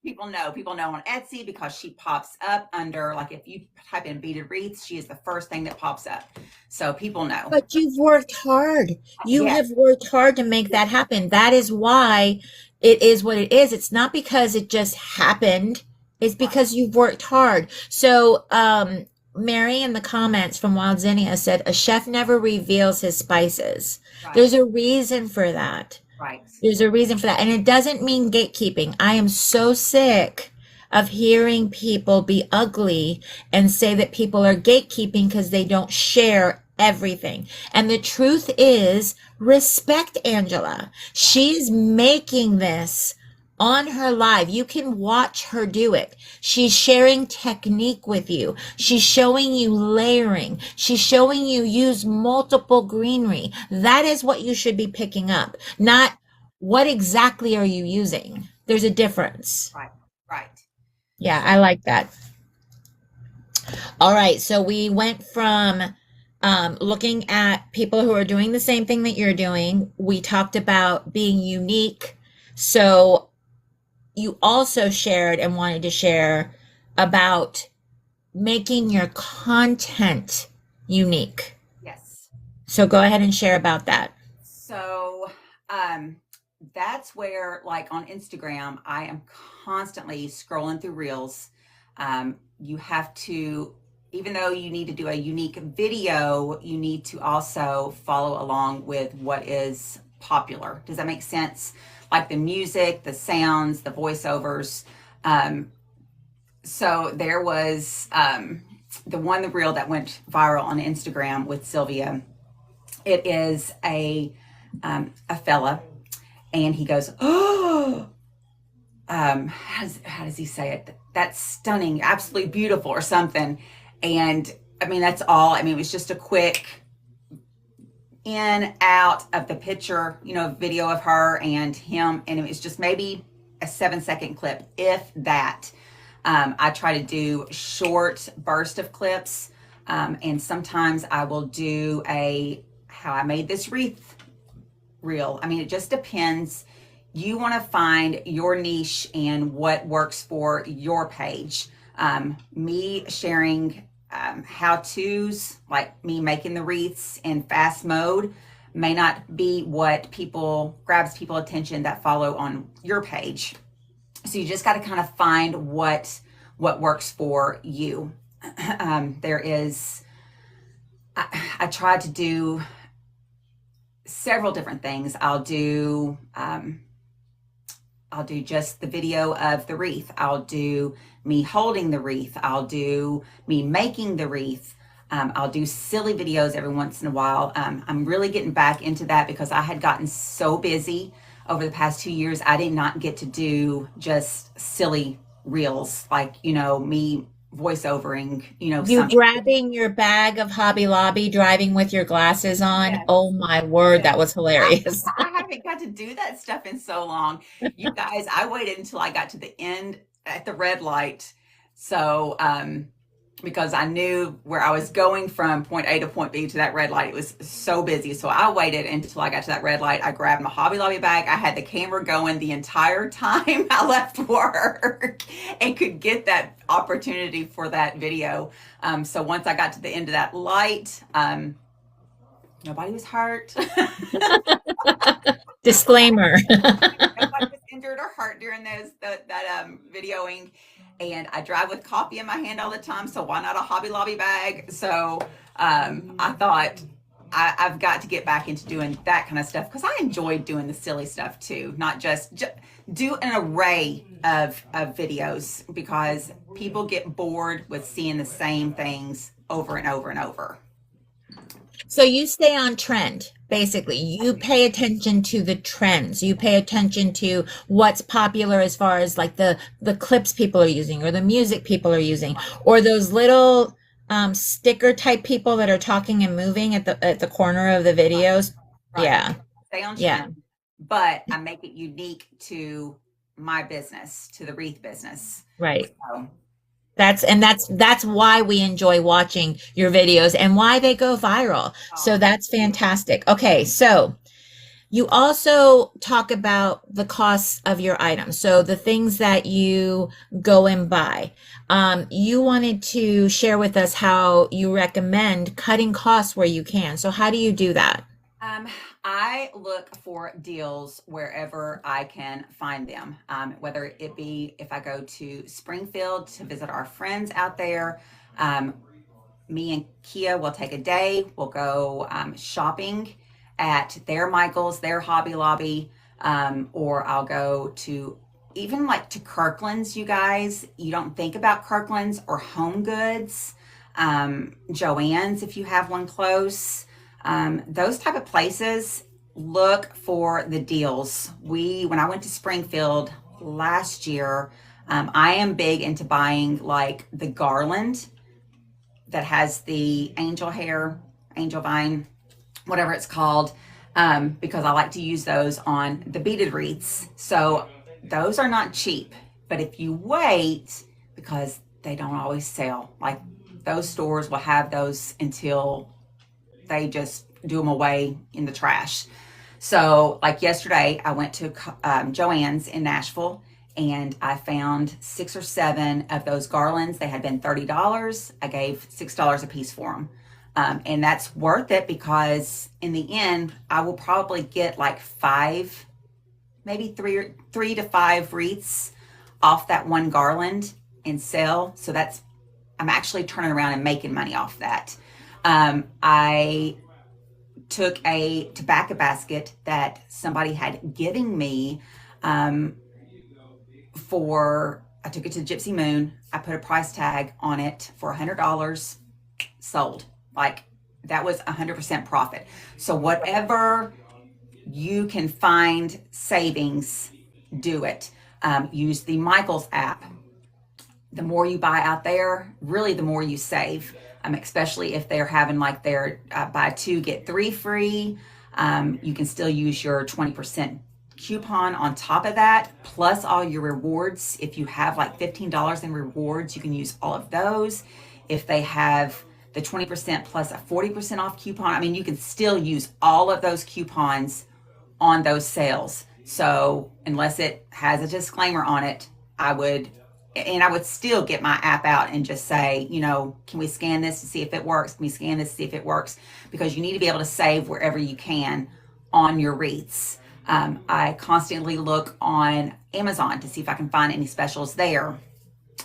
people know, right? People know on Etsy because she pops up under, like, if you type in beaded wreaths, she is the first thing that pops up. So people know. But you've worked hard. You Yes, have worked hard to make that happen. That is why it is what it is. It's not because it just happened. It's right, because you've worked hard. So, Mary in the comments from Wild Zinnia said, a chef never reveals his spices. right, There's a reason for that. right, There's a reason for that. And it doesn't mean gatekeeping. I am so sick of hearing people be ugly and say that people are gatekeeping because they don't share everything. And the truth is, respect Angela. She's making this on her live. You can watch her do it. She's sharing technique with you. She's showing you layering. She's showing you use multiple greenery. That is what you should be picking up, not what exactly are you using? There's a difference. right, right. Yeah, I like that. All right, so we went from looking at people who are doing the same thing that you're doing. We talked about being unique. So you also shared and wanted to share about making your content unique. Yes. So go ahead and share about that. So um, that's where, like on Instagram, I am constantly scrolling through reels. You have to, even though you need to do a unique video, you need to also follow along with what is popular. Does that make sense? Like the music, the sounds, the voiceovers. So there was the reel that went viral on Instagram with Sylvia. It is a fella, and he goes, "Oh, how does he say it? That's stunning, absolutely beautiful," or something. And I mean, that's all. I mean, it was just a quick in out of the picture, video of her and him, and it was just maybe a 7-second clip, if that. I try to do short burst of clips, and sometimes I will do a how I made this wreath reel. I mean, it just depends. You want to find your niche and what works for your page. Me sharing how-tos, like me making the wreaths in fast mode, may not be what grabs people attention that follow on your page. So you just got to kind of find what works for you. There is, I try to do several different things. I'll do just the video of the wreath. I'll do me holding the wreath. I'll do me making the wreath. I'll do silly videos every once in a while. I'm really getting back into that because I had gotten so busy over the past 2 years. I did not get to do just silly reels like, me voiceovering, You something. grabbing your bag of Hobby Lobby, driving with your glasses on. Yes, Oh my word, yes. that was I, hilarious. I haven't got to do that stuff in so long. You guys, I waited until I got to the end at the red light. So, because I knew where I was going from point A to point B to that red light. It was so busy. So I waited until I got to that red light. I grabbed my Hobby Lobby bag. I had the camera going the entire time I left work and could get that opportunity for that video. So once I got to the end of that light, nobody was hurt. Disclaimer. Nobody was injured or hurt during that videoing. And I drive with coffee in my hand all the time, so why not a Hobby Lobby bag? So I thought I've got to get back into doing that kind of stuff because I enjoyed doing the silly stuff too, not just do an array of videos because people get bored with seeing the same things over and over and over. So you stay on trend, basically. You pay attention to the trends. You pay attention to what's popular as far as like the clips people are using or the music people are using or those little sticker type people that are talking and moving at the corner of the Right, videos. right. Yeah. Stay on Yeah. trend, but I make it unique to my business, to the wreath business. Right. So, That's why we enjoy watching your videos and why they go viral. So oh, that's fantastic. Okay, so you also talk about the costs of your items. So the things that you go and buy. You wanted to share with us how you recommend cutting costs where you can. So how do you do that? Um, I look for deals wherever I can find them, whether it be if I go to Springfield to visit our friends out there. Um, Me and Kia will take a day. We'll go shopping at their Michael's, their Hobby Lobby, or I'll go to even like to Kirkland's. You guys, you don't think about Kirkland's or Home Goods, Joann's if you have one close. Those type of places. Look for the deals. When I went to Springfield last year, I am big into buying like the garland that has the angel hair, angel vine, whatever it's called, because I like to use those on the beaded wreaths. So those are not cheap, but if you wait, because they don't always sell, like those stores will have those until they just do them away in the trash. So, like yesterday, I went to Joann's in Nashville and I found 6 or 7 of those garlands. They had been $30. I gave $6 a piece for them. And that's worth it because in the end, I will probably get like 5, maybe 3 to 5 wreaths off that one garland and sell. So I'm actually turning around and making money off that. I took a tobacco basket that somebody had given me for I took it to Gypsy Moon. I put a price tag on it for $100, sold. Like that was 100% profit. So whatever you can find savings, do it. Use the Michaels app. The more you buy out there, really the more you save. Especially if they're having like their buy two get three free. You can still use your 20% coupon on top of that, plus all your rewards. If you have like $15 in rewards, you can use all of those. If they have the 20% plus a 40% off coupon, I mean, you can still use all of those coupons on those sales. So unless it has a disclaimer on it, I would still get my app out and just say, can we scan this to see if it works? Can we scan this to see if it works? Because you need to be able to save wherever you can on your wreaths. I constantly look on Amazon to see if I can find any specials there.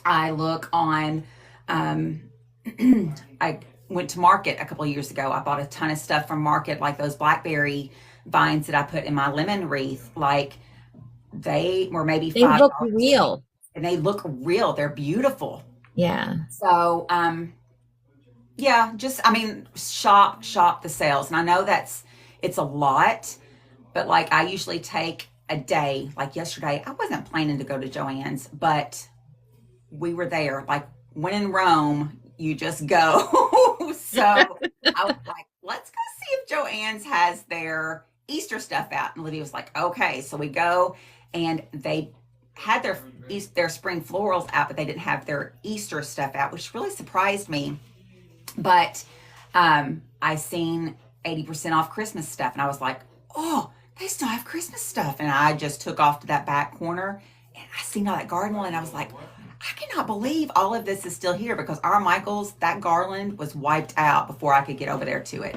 I look on, I went to Market a couple of years ago. I bought a ton of stuff from Market, like those blackberry vines that I put in my lemon wreath. Like they were maybe They look $5 real. and they look real. They're beautiful. Yeah. So, yeah, just, I mean, shop the sales. And I know it's a lot, but like I usually take a day. Like yesterday, I wasn't planning to go to Joann's, but we were there. Like when in Rome, you just go. So I was like, let's go see if Joann's has their Easter stuff out. And Olivia was like, okay. So we go, and they had their spring florals out, but they didn't have their Easter stuff out, which really surprised me. But I seen 80% off Christmas stuff, and I was like, oh, they still have Christmas stuff. And I just took off to that back corner, and I seen all that garland, and I was like, I cannot believe all of this is still here, because our Michaels, that garland was wiped out before I could get over there to it.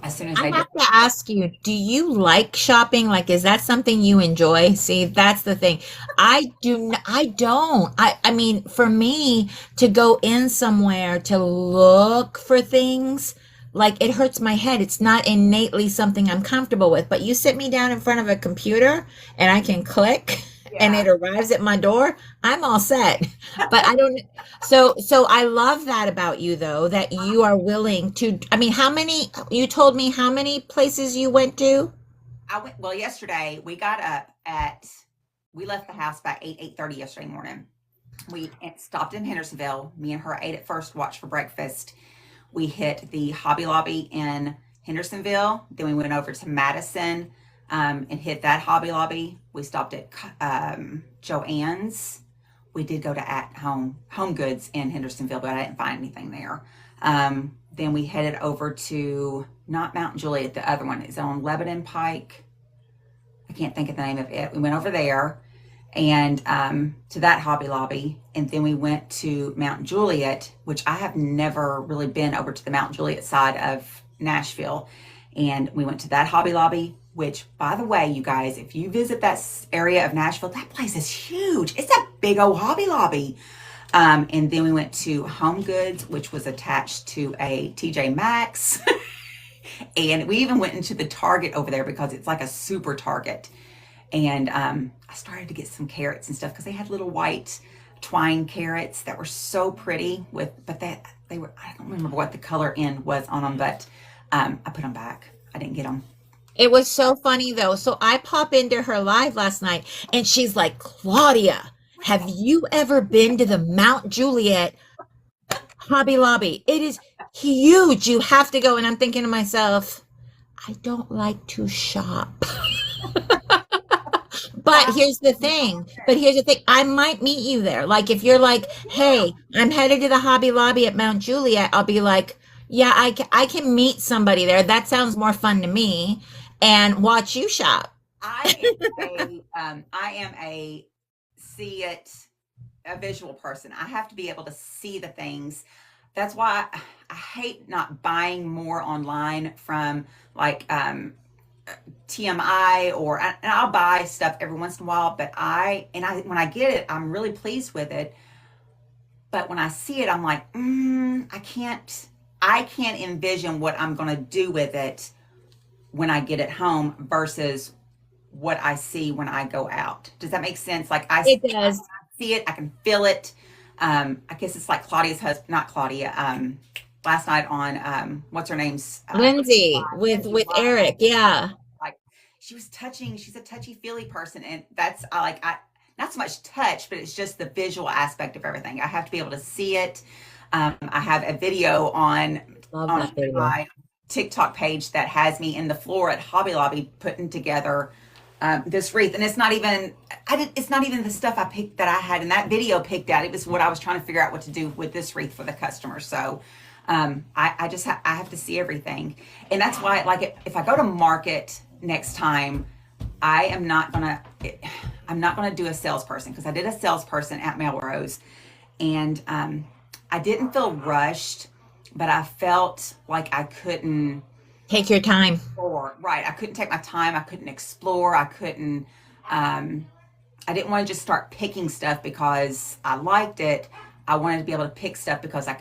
As soon as I they did. have to ask you, do you like shopping? Like, is that something you enjoy? See, that's the thing. I don't. I mean, for me to go in somewhere to look for things, like it hurts my head. It's not innately something I'm comfortable with. But you sit me down in front of a computer and I can click and Yeah. it arrives at my door, I'm all set. But I don't, so I love that about you though, that you are willing to, I mean, you told me how many places you went to? Well, yesterday we got up we left the house about 8:30 yesterday morning. We stopped in Hendersonville. Me and her ate at First Watch for breakfast. We hit the Hobby Lobby in Hendersonville. Then we went over to Madison, and hit that Hobby Lobby. We stopped at Joann's. We did go to At Home Goods in Hendersonville, but I didn't find anything there. Then we headed over to, not Mount Juliet, the other one is on Lebanon Pike. I can't think of the name of it. We went over there and to that Hobby Lobby, and then we went to Mount Juliet, which I have never really been over to the Mount Juliet side of Nashville. And we went to that Hobby Lobby, which, by the way, you guys, if you visit that area of Nashville, that place is huge. It's a big old Hobby Lobby. And then we went to Home Goods, which was attached to a TJ Maxx. And we even went into the Target over there because it's like a super Target. And I started to get some carrots and stuff because they had little white twine carrots that were so pretty but they were, I don't remember what the color end was on them, but I put them back. I didn't get them. It was so funny though. So I pop into her live last night and she's like, Claudia, have you ever been to the Mount Juliet Hobby Lobby? It is huge. You have to go. And I'm thinking to myself, I don't like to shop. But here's the thing. I might meet you there. Like if you're like, hey, I'm headed to the Hobby Lobby at Mount Juliet, I'll be like, yeah, I can meet somebody there. That sounds more fun to me and watch you shop. I am a see it, a visual person. I have to be able to see the things. That's why I hate not buying more online from like TMI and I'll buy stuff every once in a while, but when I get it, I'm really pleased with it. But when I see it, I'm like, I can't envision what I'm going to do with it when I get it home versus what I see when I go out. Does that make sense? Like It does. see it, I can feel it. I guess it's like Claudia's husband, not Claudia. Last night on what's her name's Lindsay Lindsay with Eric. Yeah. like she was touching. She's a touchy feely person, and that's I not so much touch, but it's just the visual aspect of everything. I have to be able to see it. I have a video Love on that video. my TikTok page that has me in the floor at Hobby Lobby putting together this wreath, and it's not even it's not even the stuff I picked that I had in that video picked out. It was what I was trying to figure out what to do with this wreath for the customer. So I just I have to see everything, and that's why if I go to market next time, I am not gonna I'm not gonna do a salesperson because I did a salesperson at Melrose, and I didn't feel rushed, but I felt like I couldn't Take your time. explore. Right, I couldn't take my time. I couldn't explore. I couldn't. I didn't want to just start picking stuff because I liked it. I wanted to be able to pick stuff because I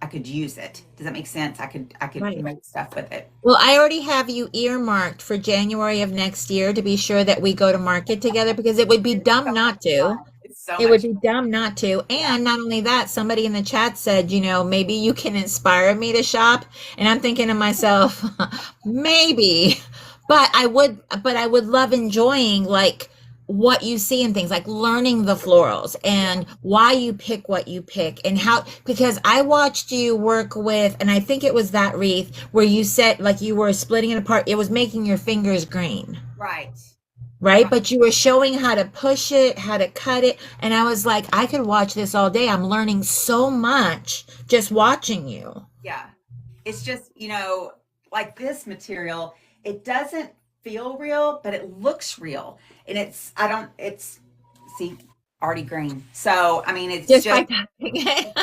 could use it. Does that make sense? I could Right. make stuff with it. Well, I already have you earmarked for January of next year to be sure that we go to market together because it would be It's dumb so not much to. fun. It's so It would much be fun. dumb not to. Yeah. And not only that, somebody in the chat said, maybe you can inspire me to shop. And I'm thinking to myself, maybe. But I would love enjoying like what you see in things like learning the florals and why you pick what you pick and how because I watched you work with and I think it was that wreath where you said like you were splitting it apart. It was making your fingers green, Right. right? Right. But you were showing how to push it, how to cut it. And I was like, I could watch this all day. I'm learning so much just watching you. Yeah. It's just, like this material, it doesn't feel real, but it looks real. And it's, see, already green. So, I mean, it's Just just, by tapping it.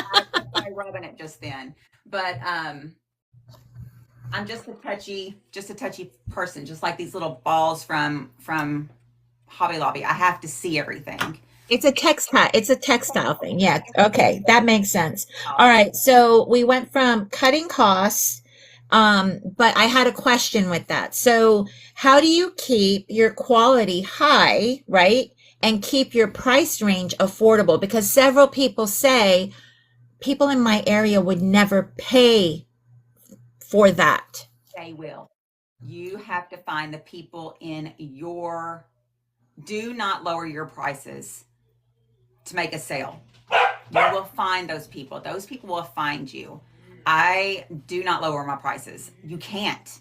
by rubbing it just then. But, I'm just a touchy person, just like these little balls from Hobby Lobby. I have to see everything. It's a textile thing. Yeah. Okay. That makes sense. All Oh, right. So we went from cutting costs, but I had a question with that. So how do you keep your quality high, right? And keep your price range affordable? Because several people say people in my area would never pay for that. they will. You have to find the people in your, do not lower your prices to make a sale. You will find those people. Those people will find you. I do not lower my prices. You can't.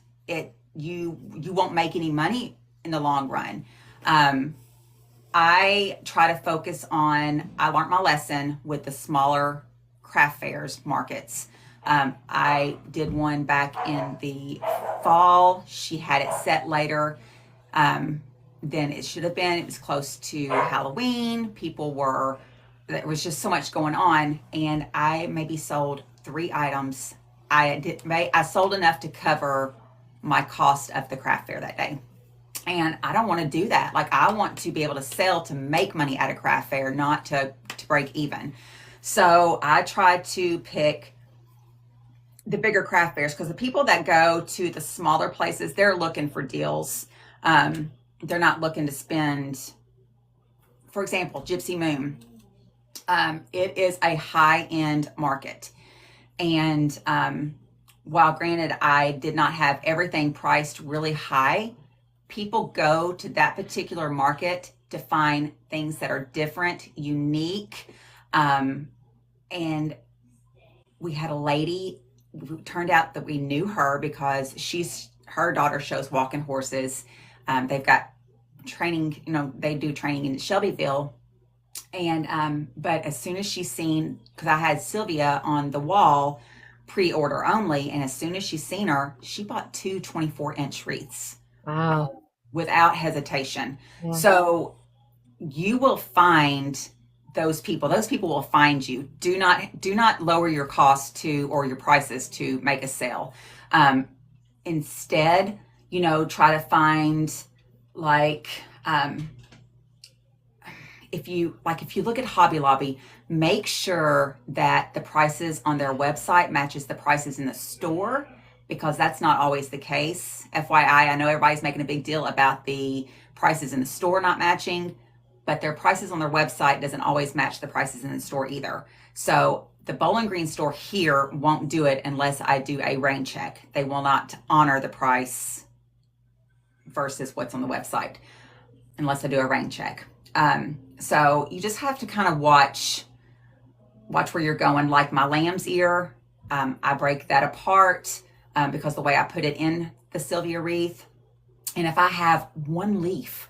You won't make any money in the long run. Um, I try to focus on. I learned my lesson with the smaller craft fairs markets. I did one back in the fall. She had it set later than it should have been. It was close to Halloween. There was just so much going on, and I maybe sold 3 items. I sold enough to cover my cost of the craft fair that day. And I don't want to do that. Like I want to be able to sell to make money at a craft fair, not to break even. So I try to pick the bigger craft fairs because the people that go to the smaller places, they're looking for deals. They're not looking to spend, for example, Gypsy Moon. It is a high-end market. And while granted, I did not have everything priced really high, people go to that particular market to find things that are different, unique. And we had a lady, it turned out that we knew her because her daughter shows walking horses. They've got training, they do training in Shelbyville. And but as soon as she seen, because I had Sylvia on the wall pre-order only, and as soon as she seen her, she bought two 24-inch wreaths Wow. without hesitation. Yeah. So you will find those people. Those people will find you. Do not lower your costs to or your prices to make a sale. Instead, try to find like if you look at Hobby Lobby, make sure that the prices on their website matches the prices in the store because that's not always the case. FYI, I know everybody's making a big deal about the prices in the store not matching. but their prices on their website doesn't always match the prices in the store either. So the Bowling Green store here won't do it unless I do a rain check. They will not honor the price versus what's on the website unless I do a rain check. So you just have to kind of watch where you're going. Like my lamb's ear, I break that apart because the way I put it in the Sylvia wreath. And if I have one leaf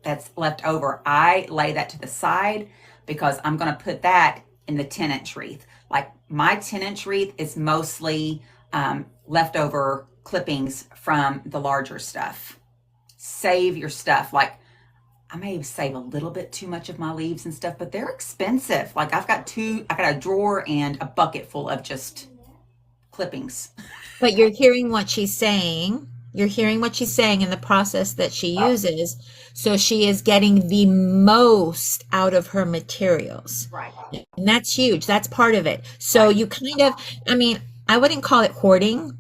that's left over, I lay that to the side because I'm going to put that in the 10-inch wreath. Like my 10-inch wreath is mostly leftover clippings from the larger stuff. Save your stuff. Like I may save a little bit too much of my leaves and stuff, but they're expensive. Like I got a drawer and a bucket full of just clippings. But you're hearing what she's saying. You're hearing what she's saying in the process that she Oh, uses. So she is getting the most out of her materials. right, And that's huge. That's part of it. So right, you kind of, I mean, I wouldn't call it hoarding,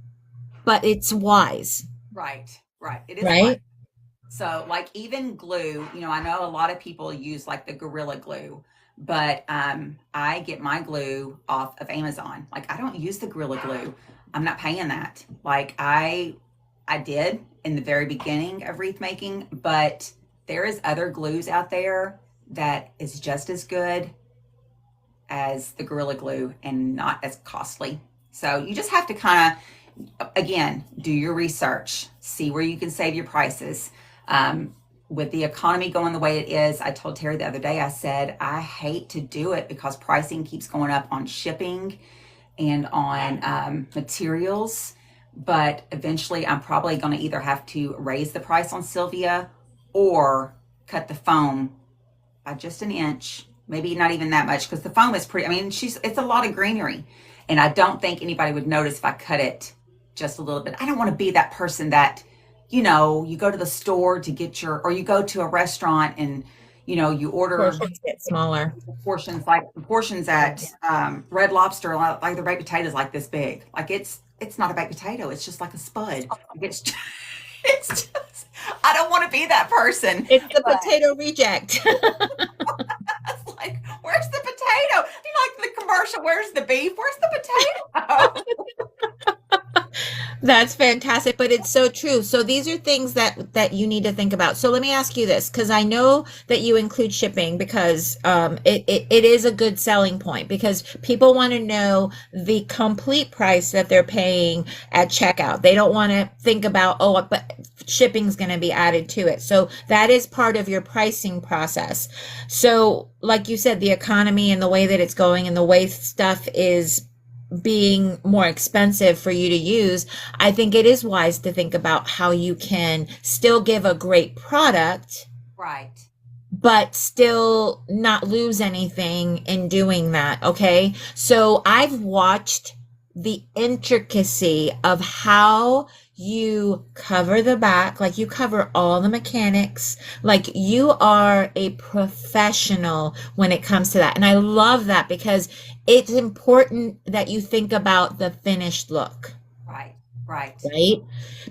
but it's wise, right, right. It is wide. right? So like even glue, I know a lot of people use like the Gorilla Glue, but I get my glue off of Amazon. Like I don't use the Gorilla Glue. I'm not paying that. Like I did in the very beginning of wreath making, but there is other glues out there that is just as good as the Gorilla Glue and not as costly. So you just have to kind of, again, do your research, see where you can save your prices. With the economy going the way it is, I told Terry the other day, I said, I hate to do it because pricing keeps going up on shipping and on materials. But eventually I'm probably going to either have to raise the price on Sylvia or cut the foam by just an inch, maybe not even that much, because the foam is pretty, I mean, it's a lot of greenery. And I don't think anybody would notice if I cut it just a little bit. I don't want to be that person that, you go to the store to get or you go to a restaurant and, you order Portions get smaller. portions at Red Lobster, like the baked potatoes like this big. Like it's not a baked potato. It's just like a spud. Like it's just, I don't want to be that person. It's the But potato reject. it's like, where's the potato? Like the commercial, where's the beef? Where's the potato? That's fantastic, but it's so true. So these are things that you need to think about. So let me ask you this, because I know that you include shipping because it is a good selling point because people want to know the complete price that they're paying at checkout. They don't want to think about, oh, but shipping's going to be added to it. So that is part of your pricing process. So like you said, the economy and the way that it's going and the way stuff is being more expensive for you to use, I think it is wise to think about how you can still give a great product, Right. but still not lose anything in doing that. Okay. So I've watched the intricacy of how you cover the back, like you cover all the mechanics, like you are a professional when it comes to that. And I love that because it's important that you think about the finished look, Right. Right. right?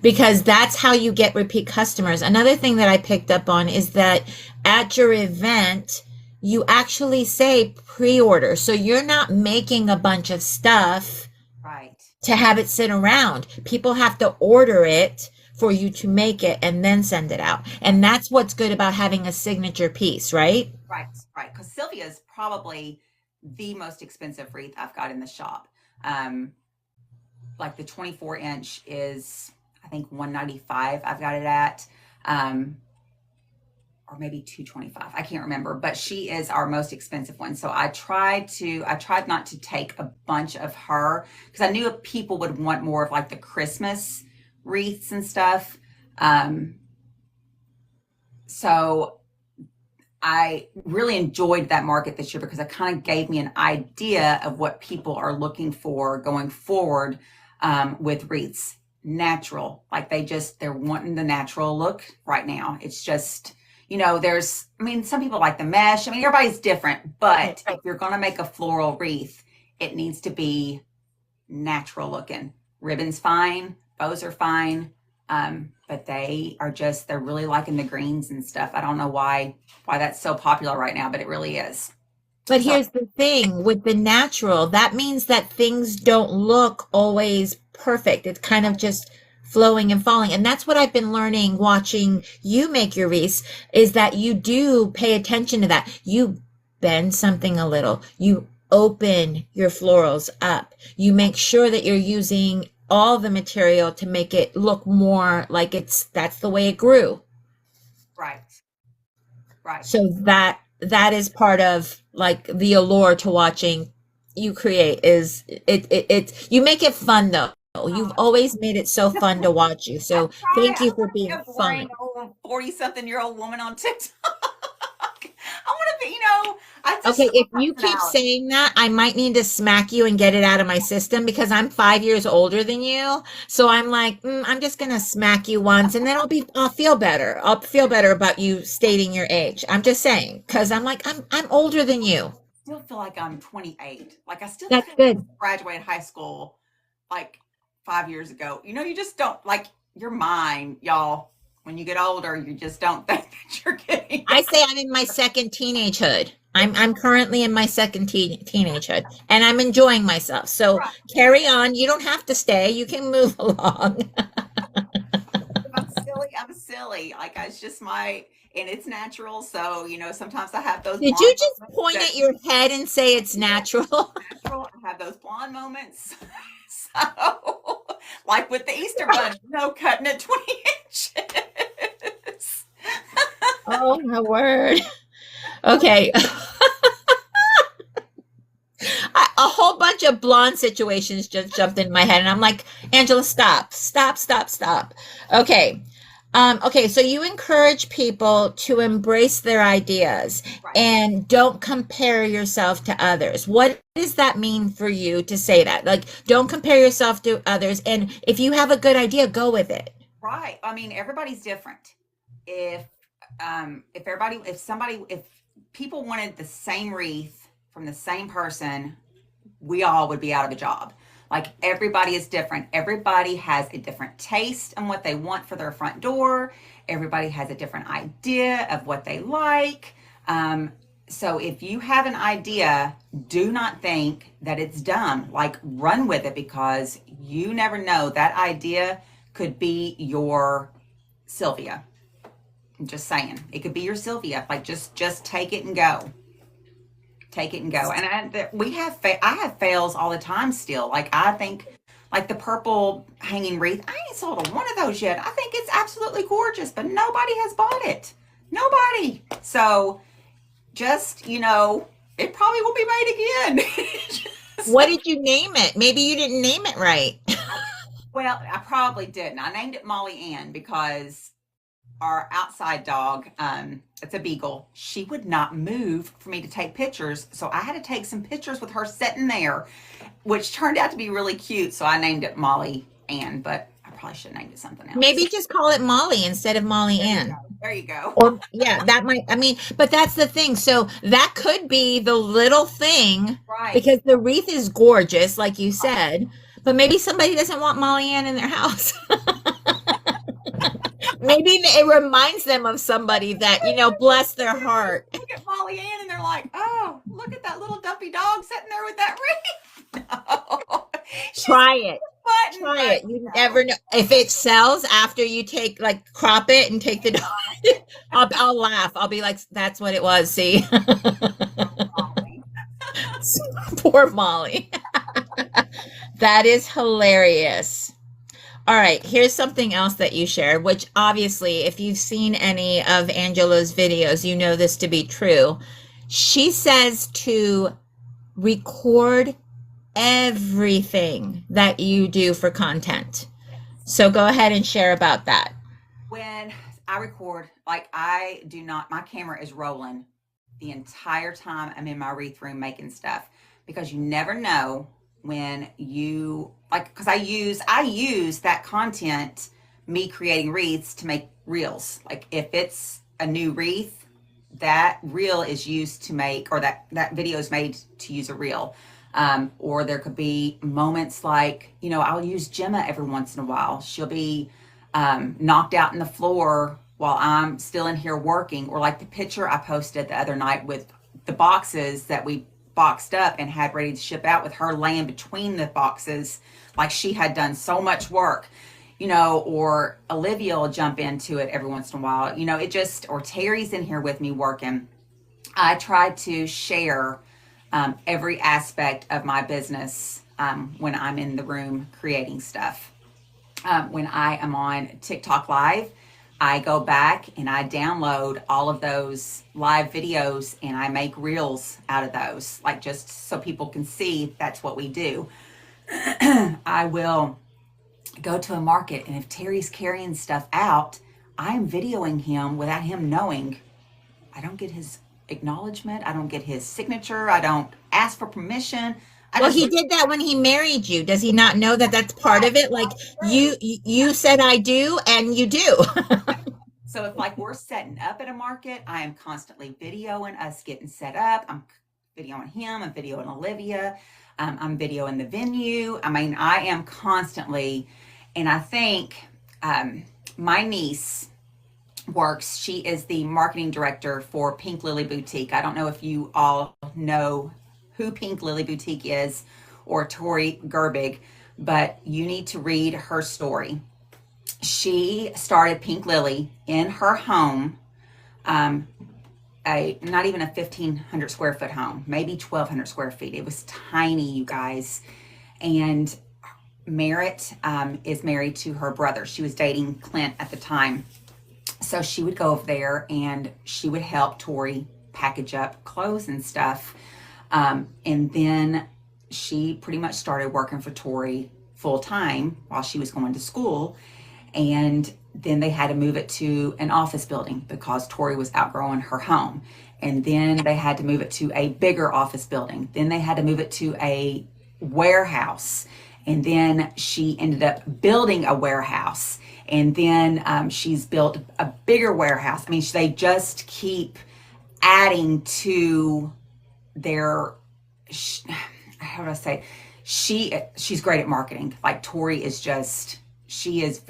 Because that's how you get repeat customers. Another thing that I picked up on is that at your event, you actually say pre-order. So you're not making a bunch of stuff Right. to have it sit around. People have to order it for you to make it and then send it out. And that's what's good about having a signature piece, right? Right. Right. Because Sylvia is probably the most expensive wreath I've got in the shop. Um, like the 24-inch is, I think, 195. I've got it at. Or maybe 225. I can't remember, but she is our most expensive one. So I tried not to take a bunch of her because I knew people would want more of like the Christmas wreaths and stuff. So I really enjoyed that market this year because it kind of gave me an idea of what people are looking for going forward with wreaths. Natural, like they're wanting the natural look right now. It's just, some people like the mesh. I mean, everybody's different, but if you're going to make a floral wreath, it needs to be natural looking. Ribbon's fine, bows are fine. But they're really liking the greens and stuff. I don't know why that's so popular right now, but it really is. But So here's the thing with the natural, that means that things don't look always perfect. It's kind of just flowing and falling. And that's what I've been learning watching you make your wreaths is that you do pay attention to that. You bend something a little. You open your florals up. You make sure that you're using all the material to make it look more like that's the way it grew. right, right. So that is part of like the allure to watching you create is it you make it fun though. You've Uh, always made it so fun to watch you. I So try. thank I you don't for want to be being a boring fun. old 40-something-year-old woman on TikTok. I want to be, I just Okay, have if a you keep personality. saying that, I might need to smack you and get it out of my system because I'm 5 years older than you. So I'm like, I'm just gonna smack you once, and then I'll feel better. I'll feel better about you stating your age. I'm just saying because I'm like, I'm older than you. Still feel like I'm 28. Like I still That's feel like I good. graduated high school like 5 years ago. You just don't like your mind, y'all. When you get older, you just don't think that you're getting I say I'm in my second teenagehood. I'm currently in my second teenagehood, and I'm enjoying myself. So right. carry on. You don't have to stay. You can move along. If I'm silly, I'm silly. Like it's just and it's natural. So, sometimes I have those Did you blonde just moments point that at your head and say I it's did. natural? Natural. I have those blonde moments. So, like with the Easter bunny, cutting it 20 inches. Oh my word. Okay. A whole bunch of blonde situations just jumped in my head, and I'm like, Angela, stop, stop, stop, stop. Okay. Okay, so you encourage people to embrace their ideas Right. and don't compare yourself to others. What does that mean for you to say that? Like, don't compare yourself to others, and if you have a good idea, go with it. Right. I mean, everybody's different. If if people wanted the same wreath from the same person, we all would be out of a job. Like everybody is different. Everybody has a different taste on what they want for their front door. Everybody has a different idea of what they like. So if you have an idea, do not think that it's dumb. Like run with it because you never know. That idea could be your Sylvia. I'm just saying, it could be your Sylvia. Like just take it and go. Take it and go. And I have fails all the time still. Like I think like the purple hanging wreath, I ain't sold a one of those yet. I think it's absolutely gorgeous, but nobody has bought it. Nobody. So just, it probably will be made again. What Just- did you name it? Maybe you didn't name it right. well, I probably didn't. I named it Molly Ann because our outside dog, it's a beagle, she would not move for me to take pictures. So I had to take some pictures with her sitting there, which turned out to be really cute. So I named it Molly Ann, but I probably should have named it something else. Maybe just call it Molly instead of Molly There you go. Ann. There you go. Or yeah, that might, I mean, but that's the thing. So that could be the little thing Right. because the wreath is gorgeous, like you said, but maybe somebody doesn't want Molly Ann in their house. Maybe it reminds them of somebody that, bless their heart. Look at Molly Ann and they're like, oh, look at that little dumpy dog sitting there with that ring. No. She's Try it. button, Try but it. You never know if it sells after you take like crop it and take the dog. I'll laugh. I'll be like, that's what it was. See, Molly. poor Molly. That is hilarious. All right, here's something else that you shared, which obviously, if you've seen any of Angela's videos, you know this to be true. She says to record everything that you do for content. So go ahead and share about that. When I record, like I do not, my camera is rolling the entire time I'm in my wreath room making stuff because you never know when you like because I use that content, me creating wreaths to make reels. Like if it's a new wreath, that reel is used to make or that video is made to use a reel. Or there could be moments like, I'll use Gemma every once in a while. She'll be knocked out in the floor while I'm still in here working, or like the picture I posted the other night with the boxes that we boxed up and had ready to ship out, with her laying between the boxes like she had done so much work, or Olivia will jump into it every once in a while, or Terry's in here with me working. I try to share every aspect of my business when I'm in the room creating stuff. When I am on TikTok Live, I go back and I download all of those live videos and I make reels out of those, like just so people can see that's what we do. I will go to a market, and if Terry's carrying stuff out, I am videoing him without him knowing. I don't get his acknowledgement. I don't get his signature. I don't ask for permission. I Well, just he did that when he married you. Does he not know that that's part of it? Like you said I do, and you do. So if like we're setting up at a market, I am constantly videoing us getting set up. I'm videoing him. I'm videoing Olivia. I'm videoing the venue. I mean, I am constantly, and I think my niece works. She is the marketing director for Pink Lily Boutique. I don't know if you all know who Pink Lily Boutique is, or Tori Gerbig, but you need to read her story. She started Pink Lily in her home, a not even a 1,500 square foot home, maybe 1,200 square feet. It was tiny, you guys. And Merritt is married to her brother. She was dating Clint at the time. So she would go over there and she would help Tori package up clothes and stuff. And then she pretty much started working for Tori full time while she was going to school. And then they had to move it to an office building because Tori was outgrowing her home. And then they had to move it to a bigger office building. Then they had to move it to a warehouse. And then she ended up building a warehouse. And then she's built a bigger warehouse. I mean, they just keep adding to their, how do I say, she's great at marketing. Like Tori is just, she's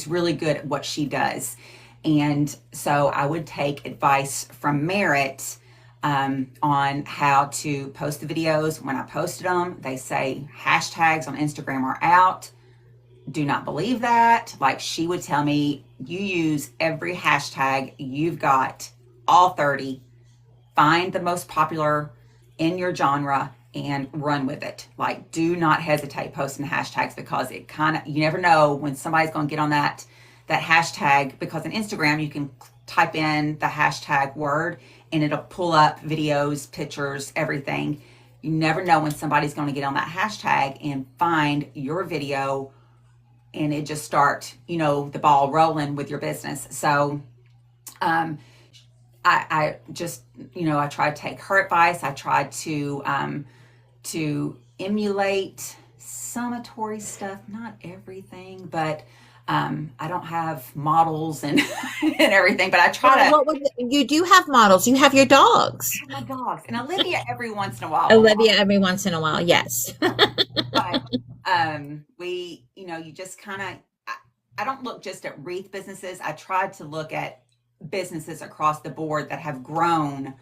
really good at what she does. And so I would take advice from Merritt on how to post the videos. When I posted them, they say hashtags on Instagram are out. Do not believe that. Like, she would tell me, you use every hashtag you've got, all 30, find the most popular in your genre and run with it. Like, do not hesitate posting hashtags, because it kind of, you never know when somebody's going to get on that hashtag, because on Instagram you can type in the hashtag word and it'll pull up videos, pictures, everything. You never know when somebody's going to get on that hashtag and find your video, and it just start, the ball rolling with your business. So I just, I try to take her advice. I try to emulate some of Tori's stuff, not everything, but I don't have models and and everything, but I try to. You do have models. You have your dogs. My dogs and Olivia every once in a while will Olivia every once in a while, yes. but you just kind of, I don't look just at wreath businesses. I tried to look at businesses across the board that have grown,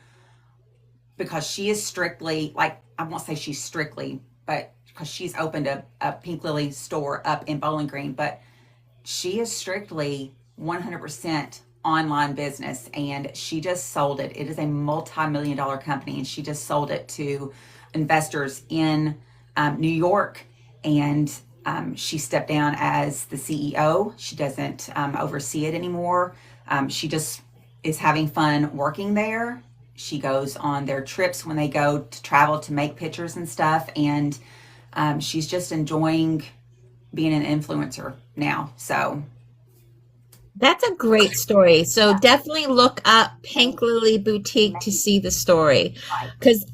because she is strictly, like, I won't say she's strictly, but because she's opened a Pink Lily store up in Bowling Green, but she is strictly 100% online business, and she just sold it. It is a multi-million-dollar company, and she just sold it to investors in New York, and she stepped down as the CEO. She doesn't oversee it anymore. She just is having fun working there. She goes on their trips when they go to travel to make pictures and stuff, and she's just enjoying being an influencer now. So That's a great story. So definitely look up Pink Lily Boutique to see the story. Because,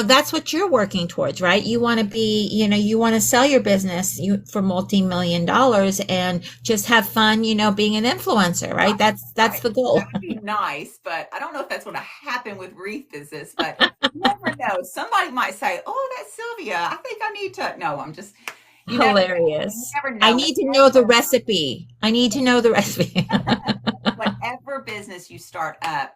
that's what you're working towards, right? You want to be, you want to sell your business for multi-million dollars and just have fun, being an influencer, right? That's the goal. That would be nice, but I don't know if that's going to happen with wreath business, but you never know. Somebody might say, oh, that's Sylvia. I think I need to. No, I'm just, You never know. You Hilarious. never I know. need to know the recipe. I need to know the recipe. Whatever business you start up,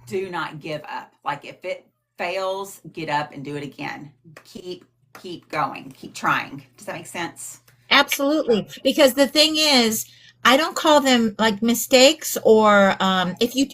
do not give up. Like if it fails, get up and do it again. Keep going. Keep trying. Does that make sense? Absolutely. Because the thing is, I don't call them like mistakes or if you,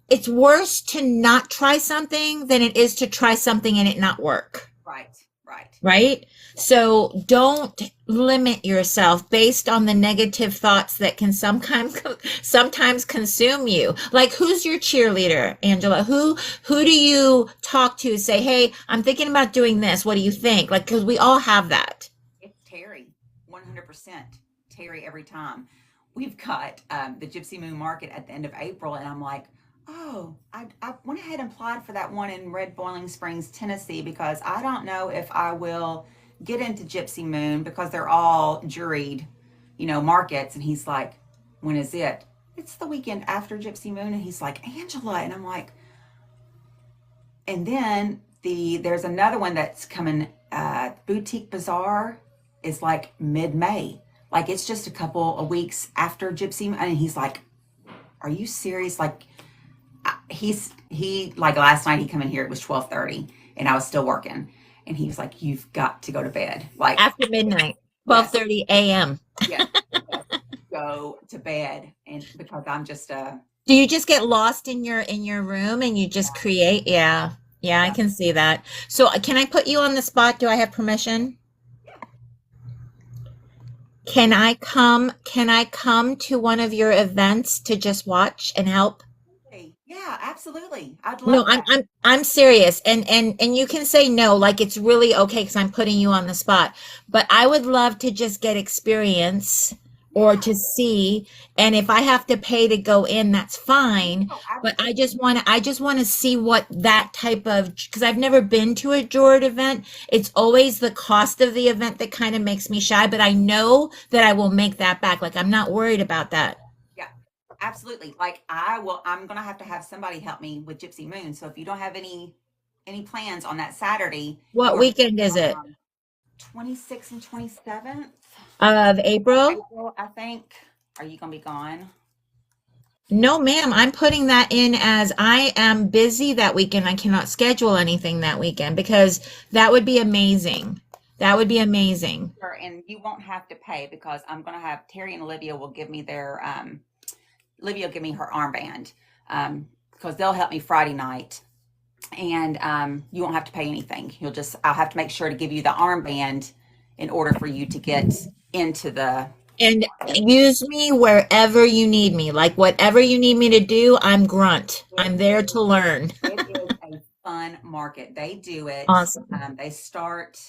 it's worse to not try something than it is to try something and it not work. Right. Right. Right? So don't limit yourself based on the negative thoughts that can sometimes consume you. Like who's your cheerleader, Angela? Who do you talk to say, "Hey, I'm thinking about doing this. What do you think?" Like cuz we all have that. It's Terry. 100% Terry every time. We've got the Gypsy Moon Market at the end of April, and I'm like, oh, I went ahead and applied for that one in Red Boiling Springs, Tennessee, because I don't know if I will get into Gypsy Moon because they're all juried, markets. And he's like, when is it? It's the weekend after Gypsy Moon. And he's like, Angela. And I'm like, and then there's another one that's coming, Boutique Bazaar is like mid-May. Like it's just a couple of weeks after Gypsy Moon. And he's like, are you serious? Like he like last night he come in here, it was 12:30 and I was still working. And he was like, you've got to go to bed. Like, After midnight, yes, 12:30 a.m. yes, yes, go to bed. And because I'm just Do you just get lost in your room and you just create? Yeah. Yeah, I yeah, can see that. So can I put you on the spot? Do I have permission? Can I come to one of your events to just watch and help? yeah, absolutely. I'd No, love that. I'm serious. And you can say no, like it's really okay because I'm putting you on the spot. But I would love to just get experience or Yeah. to see. And if I have to pay to go in, that's fine. Oh, But absolutely. I just want to see what that type of, because I've never been to a Jord event. It's always the cost of the event that kind of makes me shy, but I know that I will make that back. Like I'm not worried about that. Yeah, absolutely. Like I'm gonna have to have somebody help me with Gypsy Moon. So if you don't have any plans on that Saturday, you What are weekend is it? 26th and 27th Of of April? April, I think. Are you gonna be gone? No, ma'am. I'm putting that in as I am busy that weekend. I cannot schedule anything that weekend because that would be amazing. That would be amazing. Sure, and you won't have to pay because I'm gonna have Terry and Olivia will give me their Olivia will give me her armband because they'll help me Friday night, and you won't have to pay anything. I'll have to make sure to give you the armband in order for you to get into the And market. use me wherever you need me. Like whatever you need me to do, I'm grunt. It I'm there is to learn. it is a fun market. They do it. Awesome. They start,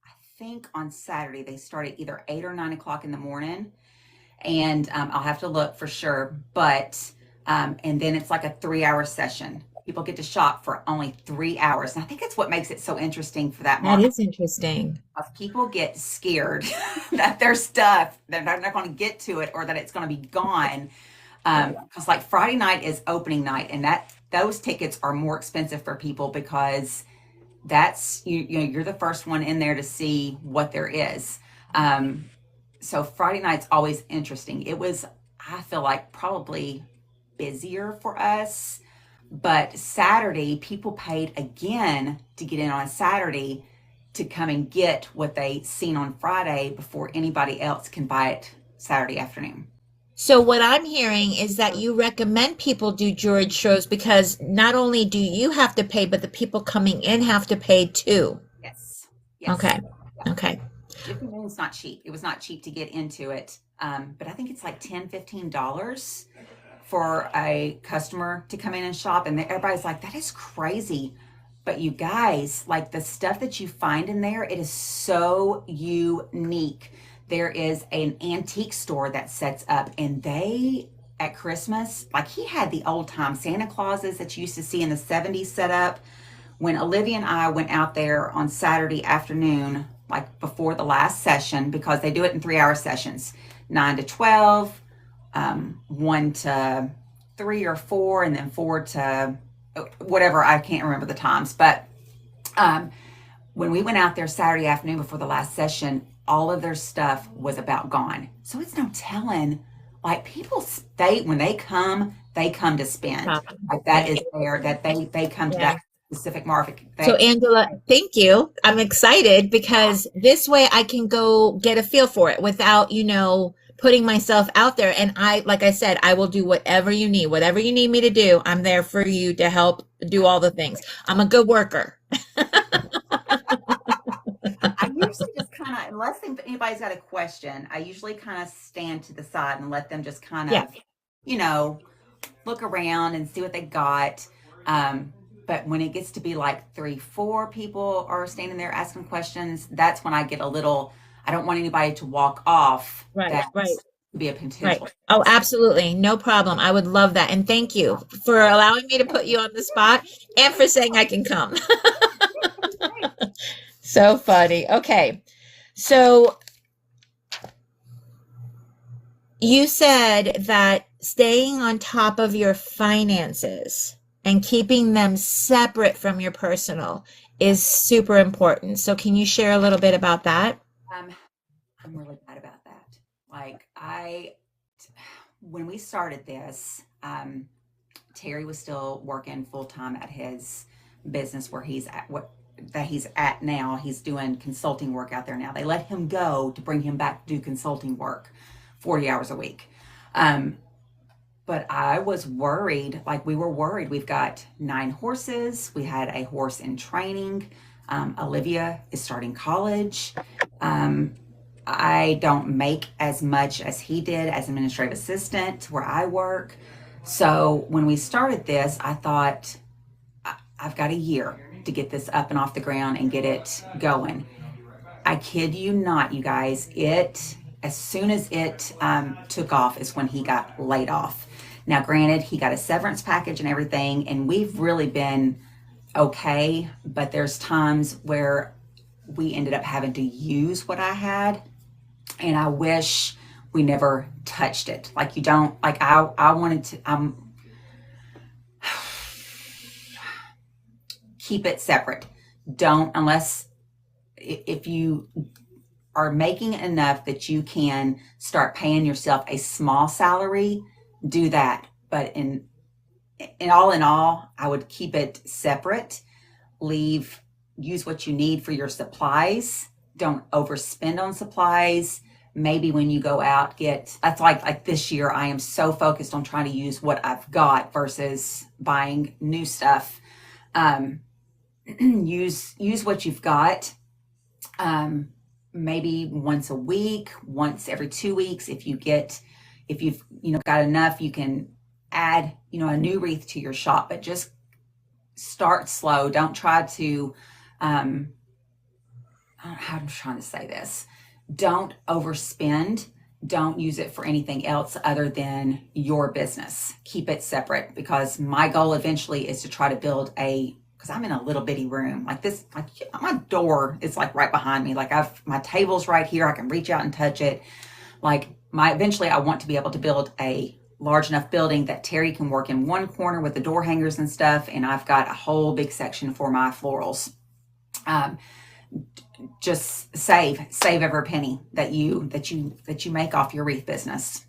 I think, on Saturday. They start at either 8 or 9 o'clock in the morning, and I'll have to look for sure. But and then it's like a 3 hour session. People get to shop for only 3 hours, and I think that's what makes it so interesting for that That market. is interesting. Because people get scared that their stuff they're not going to get to it or that it's going to be gone. Because like Friday night is opening night, and that those tickets are more expensive for people because that's you're the first one in there to see what there is. Um, so Friday night's always interesting. It was, I feel like, probably busier for us, but Saturday people paid again to get in on a Saturday to come and get what they seen on Friday before anybody else can buy it Saturday afternoon. So what I'm hearing is that you recommend people do juried shows because not only do you have to pay, but the people coming in have to pay too. Yes, yes. Okay. Okay. Jiffy Moon's not cheap. It was not cheap to get into it. But I think it's like $10, $15 for a customer to come in and shop. And everybody's like, that is crazy. But you guys, like the stuff that you find in there, it is so unique. There is an antique store that sets up, and they, at Christmas, like he had the old time Santa Clauses that you used to see in the 70s set up. When Olivia and I went out there on Saturday afternoon, like before the last session, because they do it in 3 hour sessions, 9 to 12, 1 to 3 or 4, and then 4 to whatever. I can't remember the times, but um, when we went out there Saturday afternoon before the last session, all of their stuff was about gone. So it's no telling. Like people stay when they come to spend. Like that Yeah. is there that they come to Yeah. that specific market. So, They Angela, thank you. I'm excited because this way I can go get a feel for it without, putting myself out there. And like I said, I will do whatever you need me to do. I'm there for you to help do all the things. I'm a good worker. I usually just kind of, unless anybody's got a question, I usually kind of stand to the side and let them just kind Yeah. of, you know, look around and see what they got. But when it gets to be like three, four people are standing there asking questions, that's when I get a little, I don't want anybody to walk off Right, that right, could be a right. potential. Oh, absolutely. No problem. I would love that. And thank you for allowing me to put you on the spot and for saying I can come. So funny. Okay. So you said that staying on top of your finances and keeping them separate from your personal is super important. So can you share a little bit about that? Um, I'm really bad about that. Like when we started this, Terry was still working full time at his business where he's at what that he's at now. He's doing consulting work out there now. They let him go to bring him back to do consulting work, 40 hours a week. Um, but I was worried, like we were worried. We've got 9 horses. We had a horse in training. Olivia is starting college. Um, I don't make as much as he did as administrative assistant where I work. So when we started this, I thought I've got a year to get this up and off the ground and get it going. I kid you not, you guys. As soon as it took off is when he got laid off. Now, granted, he got a severance package and everything, and we've really been okay, but there's times where we ended up having to use what I had, and I wish we never touched it. Like you don't like I wanted to keep it separate. Don't unless if you are making enough that you can start paying yourself a small salary, do that. But in all, I would keep it separate. Use what you need for your supplies. Don't overspend on supplies. Maybe when you go out, that's like this year, I am so focused on trying to use what I've got versus buying new stuff. Use what you've got. Maybe once a week, once every 2 weeks. If you've got enough, you can add a new wreath to your shop, but just start slow. Don't try to I don't know how I'm trying to say this. Don't overspend. Don't use it for anything else other than your business. Keep it separate because my goal eventually is to try to build because I'm in a little bitty room like this. Like my door is like right behind me. Like my table's right here. I can reach out and touch it. Like eventually I want to be able to build a large enough building that Terry can work in one corner with the door hangers and stuff. And I've got a whole big section for my florals. Just save every penny that you make off your wreath business.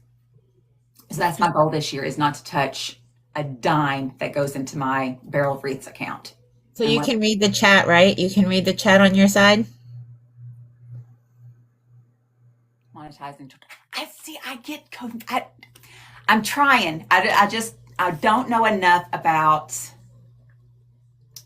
So that's my goal this year, is not to touch a dime that goes into my Barrel of Wreaths account. So you can read the chat, right? You can read the chat on your side. Monetizing. I'm trying. I don't know enough about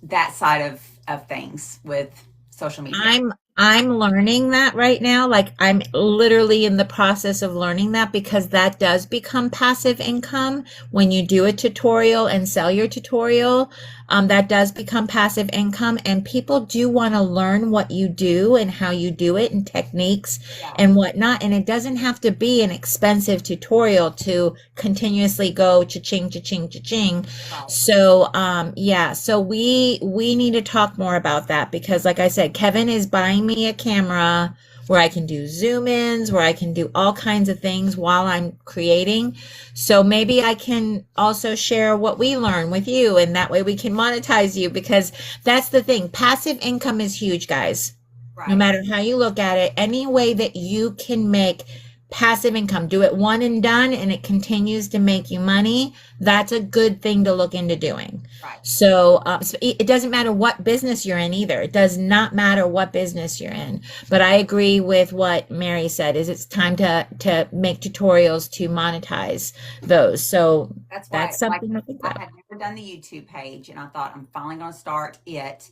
that side of things with social media. I'm learning that right now. Like I'm literally in the process of learning that because that does become passive income when you do a tutorial and sell your tutorial. That does become passive income, and people do want to learn what you do and how you do it and techniques and whatnot. And it doesn't have to be an expensive tutorial to continuously go cha-ching, cha-ching, cha-ching. Right. So, yeah, so we need to talk more about that because like I said, Kevin is buying me a camera. where I can do zoom ins, where I can do all kinds of things while I'm creating. So maybe I can also share what we learn with you, and that way we can monetize you, because that's the thing. Passive income is huge, guys. No Right. matter how you look at it, any way that you can make passive income, do it one and done, and it continues to make you money, that's a good thing to look into doing. Right. So it doesn't matter what business you're in either. It does not matter what business you're in. But I agree with what Mary said, is it's time to make tutorials to monetize those. So That's why, that's like, something to think I about. had never done the YouTube page, and I thought I'm finally going to start it.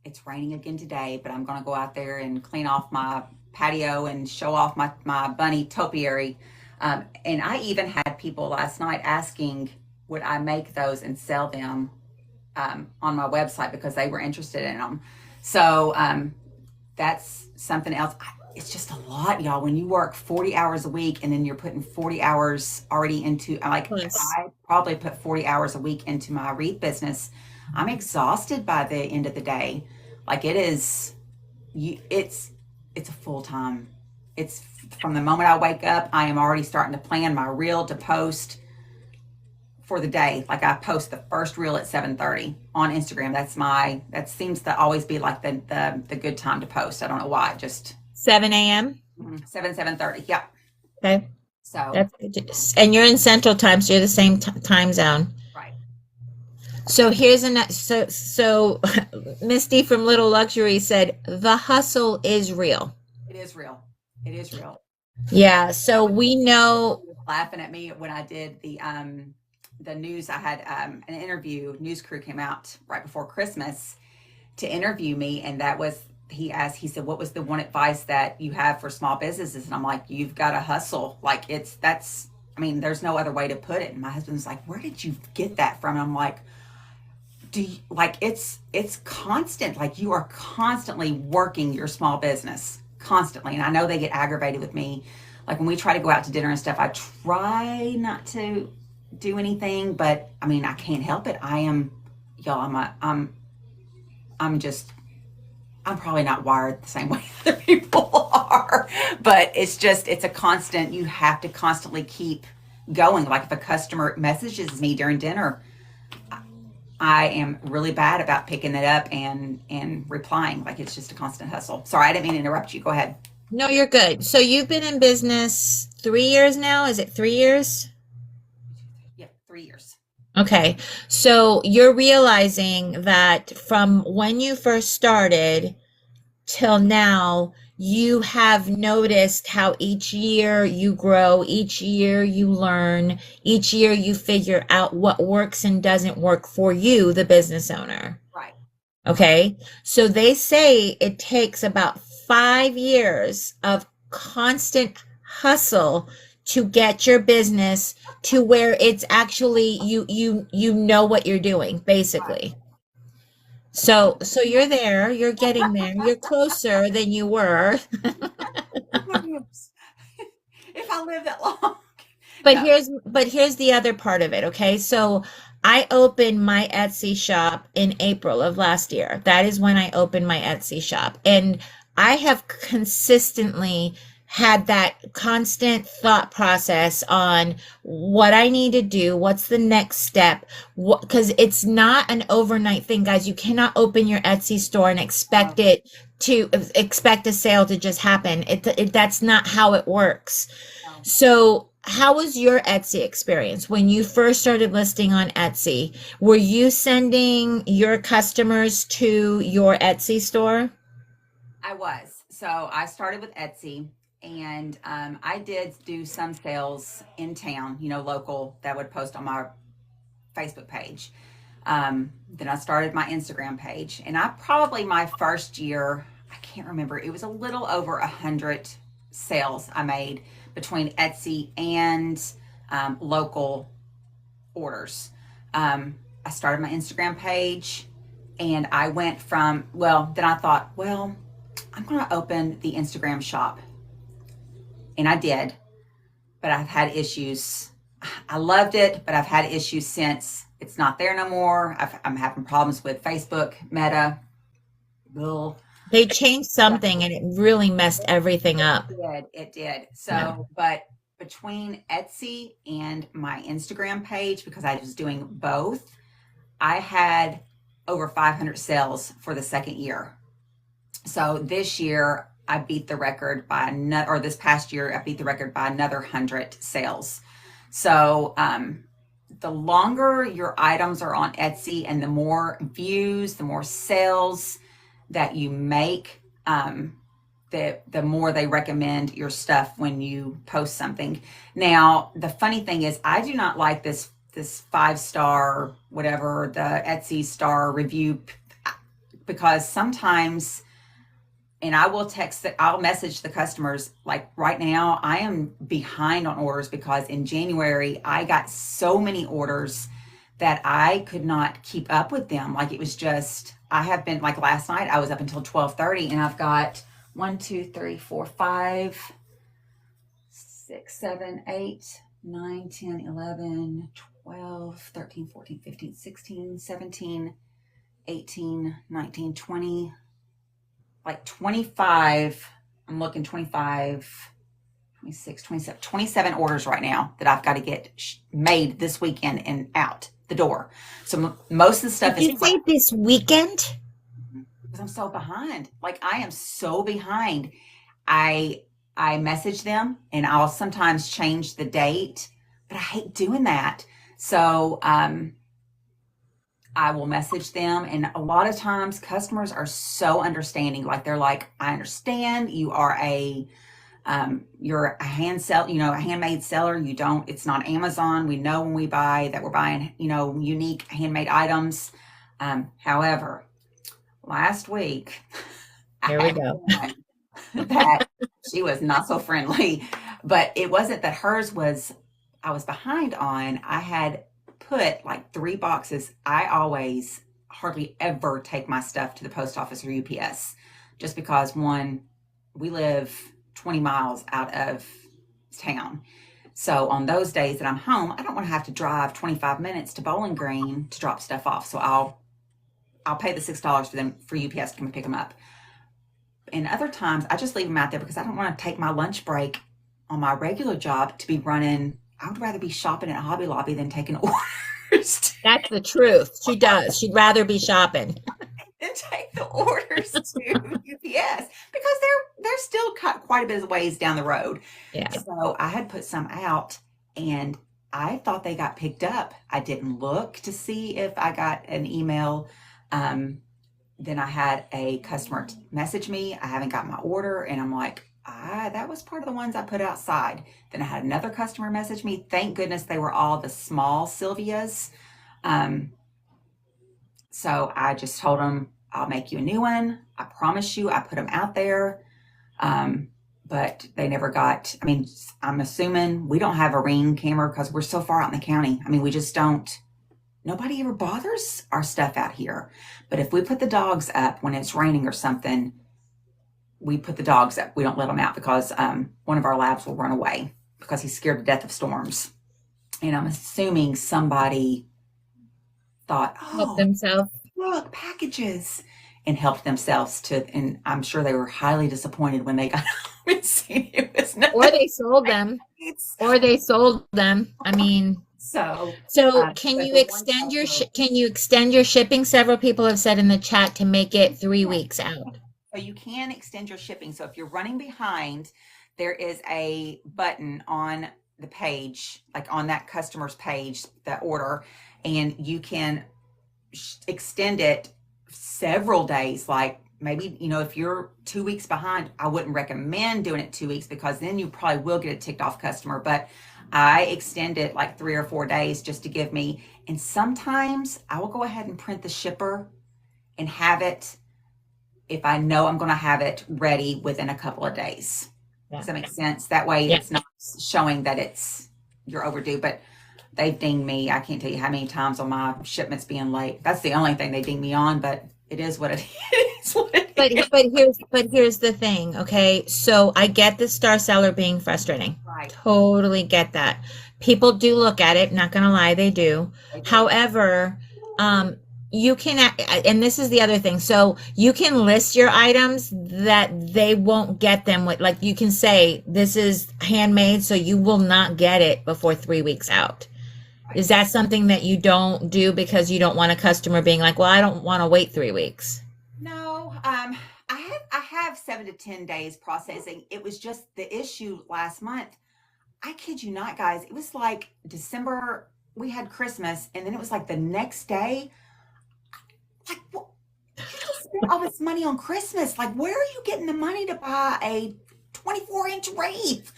It's raining again today, but I'm going to go out there and clean off my patio and show off my bunny topiary. And I even had people last night asking, would I make those and sell them on my website because they were interested in them. So that's something else. It's just a lot, y'all. When you work 40 hours a week and then you're putting 40 hours already into, like, Plus, I probably put 40 hours a week into my wreath business. I'm exhausted by the end of the day. Like, it is, it's a full time. It's from the moment I wake up, I am already starting to plan my reel to post for the day. Like, I post the first reel at 7:30 on Instagram. That seems to always be like the good time to post. I don't know why. Just 7 a.m. 7:30. Yeah. Okay. So, That's good. And you're in Central Time, so you're the same time zone. right. So here's so Misty from Little Luxury said the hustle is real. It is real. It is real. Yeah, That so was we know. laughing at me when I did the news. I had an interview. News crew came out right before Christmas to interview me, and that was, he said, what was the one advice that you have for small businesses? And I'm like, you've got to hustle. Like, I mean, there's no other way to put it. And my husband's like, where did you get that from? And I'm like, like, it's constant. Like, you are constantly working your small business constantly. And I know they get aggravated with me. Like, when we try to go out to dinner and stuff, I try not to do anything, but I mean, I can't help it. I am, y'all, I'm just, I'm probably not wired the same way other people are, but it's a constant. You have to constantly keep going. Like, if a customer messages me during dinner, I am really bad about picking it up and replying. Like, it's just a constant hustle. Sorry, I didn't mean to interrupt you. Go ahead. No, you're good. So you've been in business 3 years now? Is it 3 years? Yeah, 3 years. Okay. So you're realizing that from when you first started till now, you have noticed how each year you grow, each year you learn, each year you figure out what works and doesn't work for you, the business owner. Right. Right. Okay. So they say it takes about 5 years of constant hustle to get your business to where it's actually you know what you're doing, Right. basically. So you're there, you're getting there, you're closer than you were. If I live that long. But No. here's the other part of it, okay? So I opened my Etsy shop in April of last year. That is when I opened my Etsy shop. And I have consistently had that constant thought process on what I need to do, what's the next step, because it's not an overnight thing, guys. You cannot open your Etsy store and No. expect a sale to just happen. That's not how it works. No. So, how was your Etsy experience when you first started listing on Etsy? Were you sending your customers to your Etsy store? I was. So I started with Etsy, and I did do some sales in town, local, that would post on my Facebook page. Then I started my Instagram page, and my first year, I can't remember, it was a little over 100 sales I made between Etsy and local orders. I started my Instagram page, and I went from, well, then I thought, well, I'm going to open the Instagram shop. And I did, but I've had issues. I loved it, but I've had issues since. It's not there no more. I'm having problems with Facebook, Meta. Ugh. They changed something and it really messed everything It up. did. It did. Yeah. So, but between Etsy and my Instagram page, because I was doing both, I had over 500 sales for the second year. So this year I beat the record by another, or this past year I beat the record by another 100 sales. So, the longer your items are on Etsy and the more views, the more sales that you make, the more they recommend your stuff when you post something. Now, the funny thing is, I do not like this 5-star whatever the Etsy star review, because sometimes, and I will I'll message the customers like right now, I am behind on orders because in January I got so many orders that I could not keep up with them. Like it was just, I have been like last night, I was up until 12:30 and I've got 1, 2, 3, 4, 5, 6, 7, 8, 9, 10, 11, 12, 13, 14, 15, 16, 17, 18, 19, 20, like 25. I'm looking 25, 26, 27, 27 orders right now that I've got to get made this weekend and out the door. So most of the stuff Did is you say this weekend? because I'm so behind. Like I am so behind. I I message them and I'll sometimes change the date, but I hate doing that. So I will message them, and a lot of times customers are so understanding. Like they're like, "I understand you are you're a a handmade seller. You don't. It's not Amazon. We know when we buy that we're buying unique handmade items." However, last week I Here we had go. one that she was not so friendly, but it wasn't that hers was. I was behind on. I had put like 3 boxes. I always hardly ever take my stuff to the post office or UPS just because one, we live 20 miles out of town. So on those days that I'm home, I don't want to have to drive 25 minutes to Bowling Green to drop stuff off. So I'll pay the $6 for them for UPS to come and pick them up. And other times I just leave them out there because I don't want to take my lunch break on my regular job to be running. I would rather be shopping at Hobby Lobby than taking orders That's the truth. She does. She'd rather be shopping. than take the orders to UPS because they're still quite a bit of ways down the road. Yeah. So I had put some out and I thought they got picked up. I didn't look to see if I got an email. Then I had a customer message me, "I haven't got my order," and I'm like, that was part of the ones I put outside. Then I had another customer message me. Thank goodness they were all the small Sylvias. Um, so I just told them, "I'll make you a new one. I promise you." I put them out there. But they never got, I mean, I'm assuming we don't have a Ring camera because we're so far out in the county. I mean, we just don't, nobody ever bothers our stuff out here. But if we put the dogs up when it's raining or something, we put the dogs up. We don't let them out because one of our labs will run away because he's scared to death of storms. And I'm assuming somebody thought, Help "Oh, themselves. look, packages," and helped themselves to. And I'm sure they were highly disappointed when they got home and seen it was Or nothing. they sold them. Or they sold them. I mean, So, so can but you the one extend your customer, can you extend your shipping? Several people have said in the chat to make it 3 weeks out. so you can extend your shipping. So if you're running behind, there is a button on the page, like on that customer's page, the order, and you can extend it several days. Like maybe, if you're 2 weeks behind, I wouldn't recommend doing it 2 weeks because then you probably will get a ticked off customer. But I extend it like 3 or 4 days just to give me, and sometimes I will go ahead and print the shipper and have it if I know I'm going to have it ready within a couple of days. Yeah. Does that make sense? That way Yeah. it's not showing that you're overdue. But they've dinged me. I can't tell you how many times on my shipments being late. That's the only thing they ding me on, but it is what it is. What it is. But here's the thing, okay? So I get the star seller being frustrating. Right. Totally get that. People do look at it, not gonna lie, they do. They do. However, you can, and this is the other thing. So you can list your items that they won't get them with, like you can say, this is handmade, so you will not get it before 3 weeks out. Is Right. that something that you don't do because you don't want a customer being like, well, I don't want to wait 3 weeks? No, I have 7 to 10 days processing. It was just the issue last month. I kid you not, guys. It was like December. We had Christmas, and then it was like the next day. Like, what? You just spent all this money on Christmas. Like, where are you getting the money to buy a 24-inch wreath?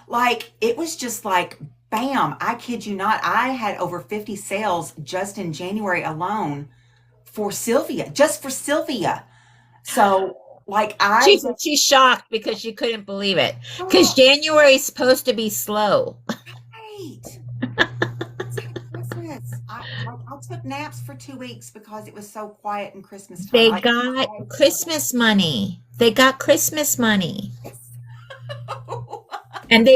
Like, it was just like, bam. I kid you not. I had over 50 sales just in January alone for Sylvia, just for Sylvia. So, like, I just, She's shocked because she couldn't believe it. Because girl, January is supposed to be slow. right. It's like Christmas. I took naps for 2 weeks because it was so quiet in Christmas time. They Like, got I, Christmas money. They got Christmas money. yes. And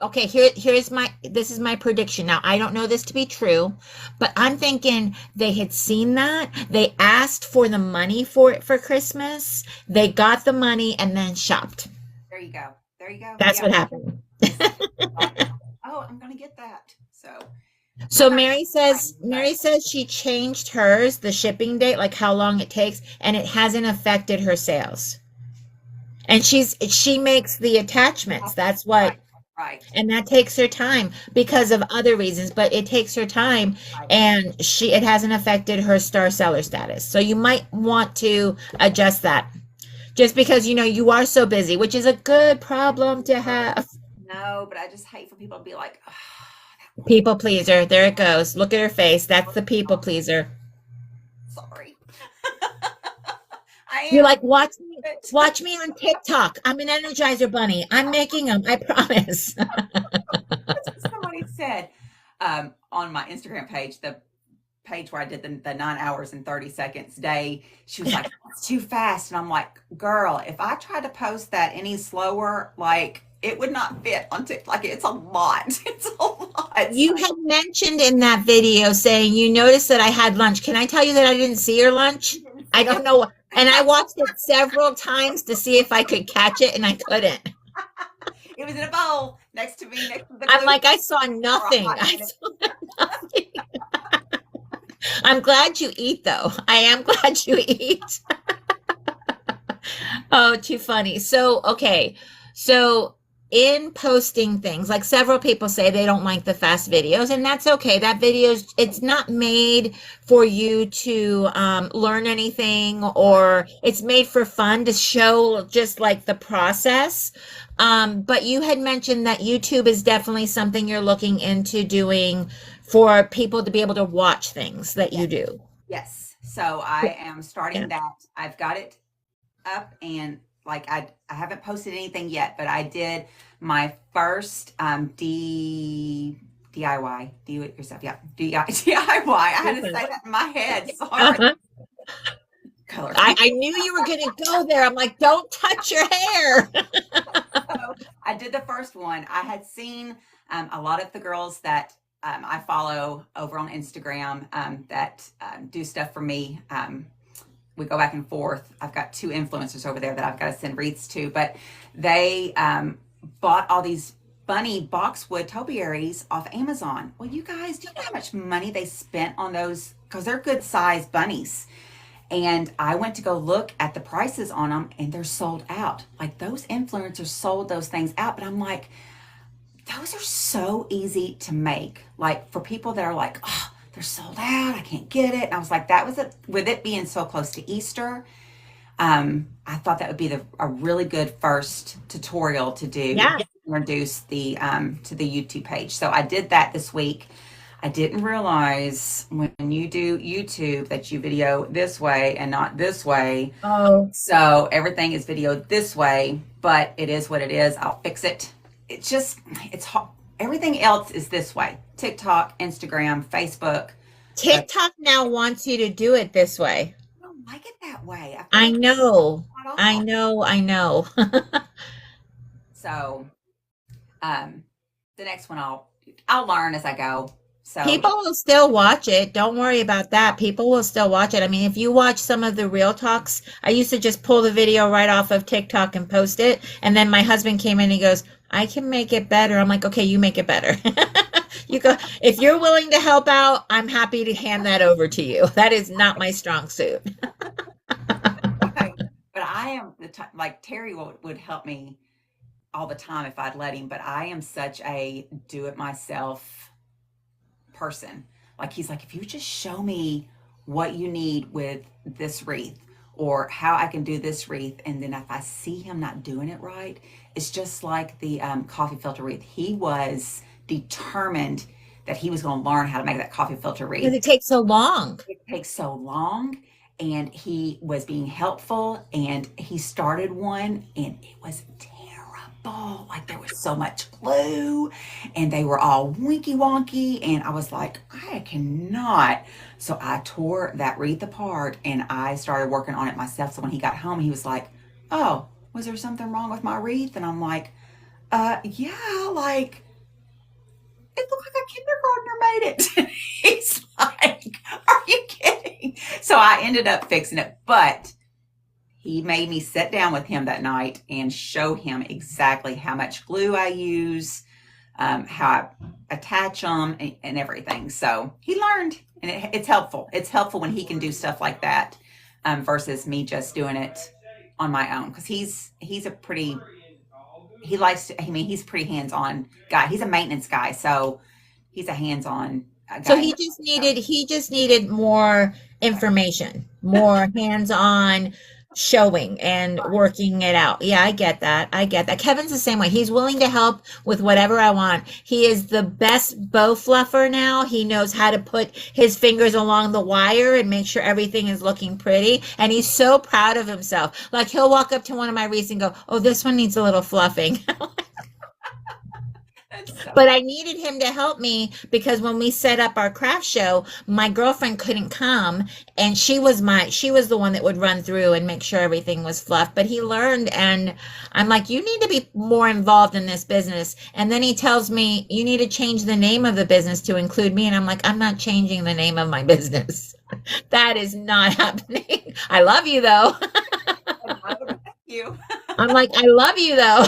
okay, here's this is my prediction. Now, I don't know this to be true, but I'm thinking they had seen that. They asked for the money for it for Christmas. They got the money and then shopped. There you go. There you go. That's Yep. what happened. Just like, oh, I'm gonna get that. So So not Mary but says she changed hers, the shipping date, like how long it takes, and it hasn't affected her sales. And she makes the attachments. That's what, right, right, and that takes her time because of other reasons, but it takes her time, right. and it hasn't affected her star seller status. So you might want to adjust that just because you are so busy, which is a good problem to have. No, but I just hate for people to be like, oh, that one. People pleaser. There it goes. Look at her face. That's the people pleaser. Sorry. I You're am. like, watch me on TikTok. I'm an Energizer bunny. I'm making them. I promise. That's what somebody said on my Instagram page, the page where I did the 9 hours and 30 seconds day. She was like, it's too fast. And I'm like, girl, if I tried to post that any slower, like it would not fit on TikTok. Like it's a lot. It's a lot. So, You had mentioned in that video saying you noticed that I had lunch. Can I tell you that I didn't see your lunch? you didn't I see don't it. know. And I watched it several times to see if I could catch it, and I couldn't. It was in a bowl next to me, next to the I'm glue like, I saw for a nothing. hot I minute. saw nothing. I'm glad you eat, though. I am glad you eat. Oh, too funny. So, okay. So, in posting things, like several people say they don't like the fast videos, and that's okay. That video's it's not made for you to learn anything, or it's made for fun to show just like the process. But you had mentioned that YouTube is definitely something you're looking into doing for people to be able to watch things that you Yes. do. Yes. So I am Yeah. starting that. I've got it up and like I haven't posted anything yet, but I did my first DIY, do it yourself. Yeah. DIY. I had to say that in my head. Sorry. Uh-huh. Color. I knew you were going to go there. I'm like, don't touch your hair. So I did the first one. I had seen a lot of the girls that I follow over on Instagram that do stuff for me. We go back and forth. I've got two influencers over there that I've got to send wreaths to, but they bought all these bunny boxwood topiaries off Amazon. Well, you guys, do you know how much money they spent on those? Because they're good sized bunnies. And I went to go look at the prices on them and they're sold out. Like those influencers sold those things out. But I'm like, those are so easy to make. Like for people that are like, oh, they're sold out. I can't get it. And I was like, that was it. With it being so close to Easter, I thought that would be a really good first tutorial to do, Yeah. introduce the to the YouTube page. So I did that this week. I didn't realize when you do YouTube that you video this way and not this way. Oh, So everything is videoed this way, but it is what it is. I'll fix it. It's just, it's hard. Everything else is this way. TikTok, Instagram, Facebook. But TikTok now wants you to do it this way. I don't like it that way. I feel I like know. it's not I off. know. I know. So um, the next one I'll learn as I go. So People will still watch it. Don't worry about that. People will still watch it. I mean, if you watch some of the real talks, I used to just pull the video right off of TikTok and post it. And then my husband came in and he goes, I can make it better. I'm like, okay, you make it better. You go, if you're willing to help out, I'm happy to hand that over to you. That is not my strong suit. right. But I am the type, like Terry would help me all the time if I'd let him, but I am such a do it myself person. Like he's like, if you just show me what you need with this wreath or how I can do this wreath, and then if I see him not doing it right, it's just like the coffee filter wreath. He was determined that he was going to learn how to make that coffee filter Because wreath. it takes so long. It takes so long, and he was being helpful, and he started one, and it was terrible. Like there was so much glue and they were all winky wonky, and I was like, I cannot. So I tore that wreath apart and I started working on it myself. So when he got home, he was like, oh, was there something wrong with my wreath? And I'm like, yeah, like it looked like a kindergartner made it. He's like, are you kidding? So I ended up fixing it, but he made me sit down with him that night and show him exactly how much glue I use, how I attach them, and everything. So he learned, and it's helpful. It's helpful when he can do stuff like that versus me just doing it on my own, because he's a pretty, he likes to, I mean, he's a pretty hands-on guy. He's a maintenance guy, so he's a hands-on So guy. he just needed more information, more hands-on showing and working it out. Yeah, I get that. I get that. Kevin's the same way. He's willing to help with whatever I want. He is the best bow fluffer now. He knows how to put his fingers along the wire and make sure everything is looking pretty. And he's so proud of himself. Like he'll walk up to one of my wreaths and go, "Oh, this one needs a little fluffing." That's so But I needed him to help me because when we set up our craft show, my girlfriend couldn't come, and she was the one that would run through and make sure everything was fluff. But he learned, and I'm like, you need to be more involved in this business. And then he tells me you need to change the name of the business to include me, and I'm like, I'm not changing the name of my business. That is not happening. I love you though. thank you. I'm like, I love you though.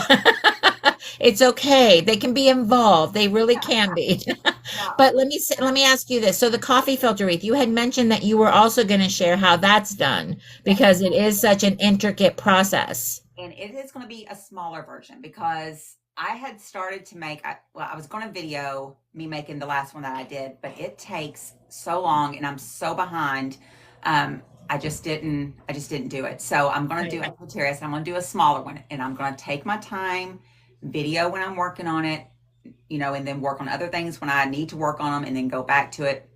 It's okay. They can be involved. They really Yeah, can be. yeah. But let me ask you this. So the coffee filter wreath, you had mentioned that you were also going to share how that's done Yes. because it is such an intricate process. And it is going to be a smaller version because I had started to make, well, I was going to video me making the last one that I did, but it takes so long and I'm so behind. I just didn't do it. So I'm going to do, Right. I told Terry, I said, I'm going to do a smaller one, and I'm going to take my time, video when I'm working on it, you know, and then work on other things when I need to work on them, and then go back to it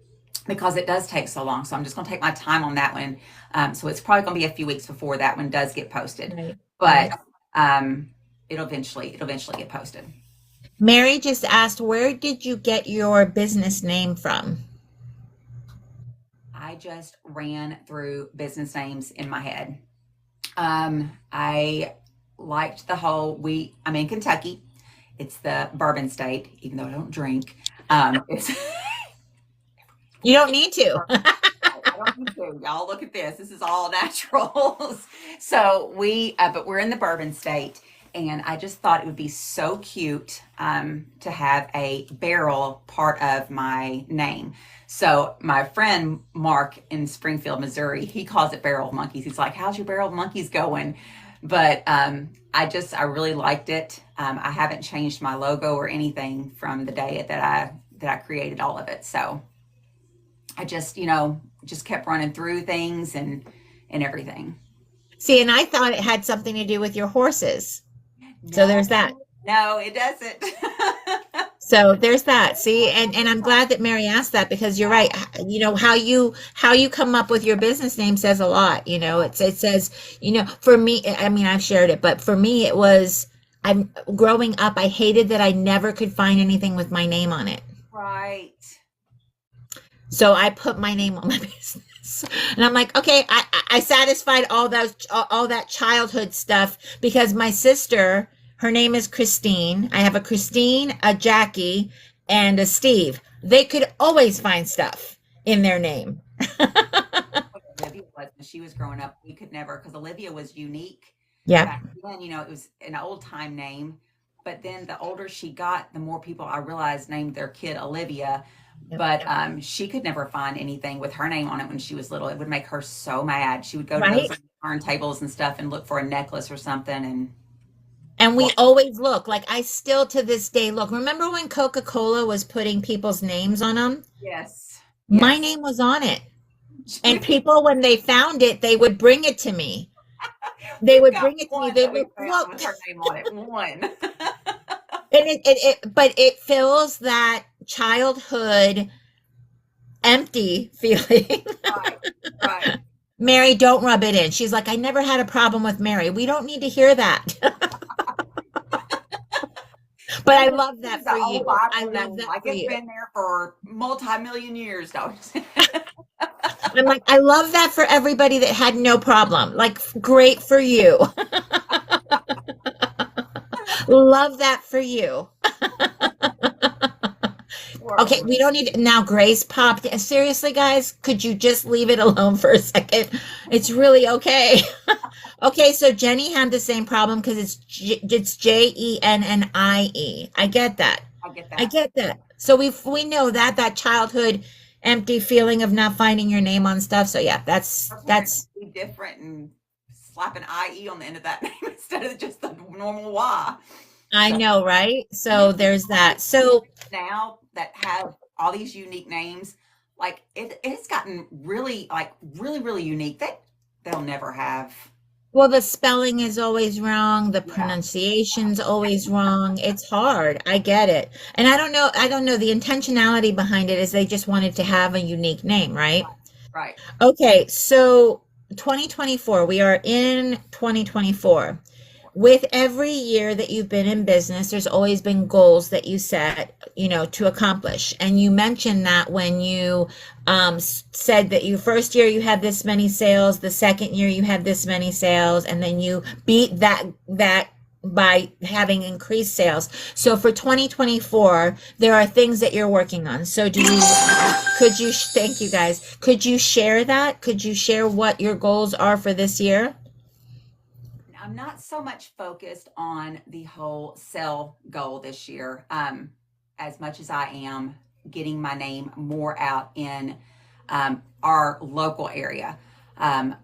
because it does take so long. So I'm just going to take my time on that one. So it's probably going to be a few weeks before that one does get posted, Right. but Right. it'll eventually get posted. Mary just asked, where did you get your business name from? I just ran through business names in my head. I liked the whole, I'm in Kentucky. It's the bourbon state, even though I don't drink. It's You don't need to. I don't need to. Y'all look at this. This is all naturals. So but we're in the bourbon state, and I just thought it would be so cute to have a barrel part of my name. So my friend Mark in Springfield, Missouri, he calls it Barrel of Monkeys. He's like, "How's your Barrel of Monkeys going?" But I really liked it. I haven't changed my logo or anything from the day that I created all of it. So I just, just kept running through things and everything. See, and I thought it had something to do with your horses. So No, there's that. no, it doesn't. So there's that. See, and I'm glad that Mary asked that because you're right. You know, how you come up with your business name says a lot. You know, it says, for me, I mean, I've shared it, but for me it was I'm growing up, I hated that I never could find anything with my name on it. Right. So I put my name on my business. And I'm like, okay, I satisfied all that childhood stuff because my sister, her name is Christine. I have a Christine, a Jackie, and a Steve. They could always find stuff in their name. What Olivia was when she was growing up. We could never, because Olivia was unique Yep. back then. It was an old time name. But then the older she got, the more people I realized named their kid Olivia. Yep. But she could never find anything with her name on it when she was little. It would make her so mad. She would go to those Right. turntables and stuff and look for a necklace or something. And And we well, always look like I still to this day look. Remember when Coca-Cola was putting people's names on them? yes, My yes. name was on it. And people, when they found it, they would bring it to me. They We've would got bring it to me. one They that look, we found look. with her name on it. One. And but it fills that childhood empty feeling. Right, right. Mary, don't rub it in. She's like, I never had a problem with Mary. We don't need to hear that. But I love This that is for the old you. I Bible love name. that Like for it's you. been there for multi-million years, don't you? I'm like, I love that for everybody that had no problem. Like, great for you. Love that for you. Poor Okay, we don't Olivia. need now. Grace popped. Seriously, guys, could you just leave it alone for a second? It's really okay. Okay, so Jenny had the same problem because it's Jennie. I get that. I get I that. get that. So we know that that childhood empty feeling of not finding your name on stuff. So yeah, Our parents that's be different and slap an IE on the end of that name instead of just the normal Y. I So know, right? and then So there's all these that. So now that have all these unique names, like it's gotten really really unique that they'll never have. well, the spelling is always wrong, the Yeah. pronunciation's always wrong. It's hard. I get it. And I don't know, the intentionality behind it is they just wanted to have a unique name, right? Right. Okay, so 2024, we are in 2024. With every year that you've been in business, there's always been goals that you set, to accomplish. And you mentioned that when you said that your first year you had this many sales, the second year you had this many sales, and then you beat that by having increased sales. So for 2024, there are things that you're working on. So thank you guys. Could you share that? Could you share what your goals are for this year? I'm not so much focused on the whole sell goal this year, as much as I am getting my name more out in our local area. Um,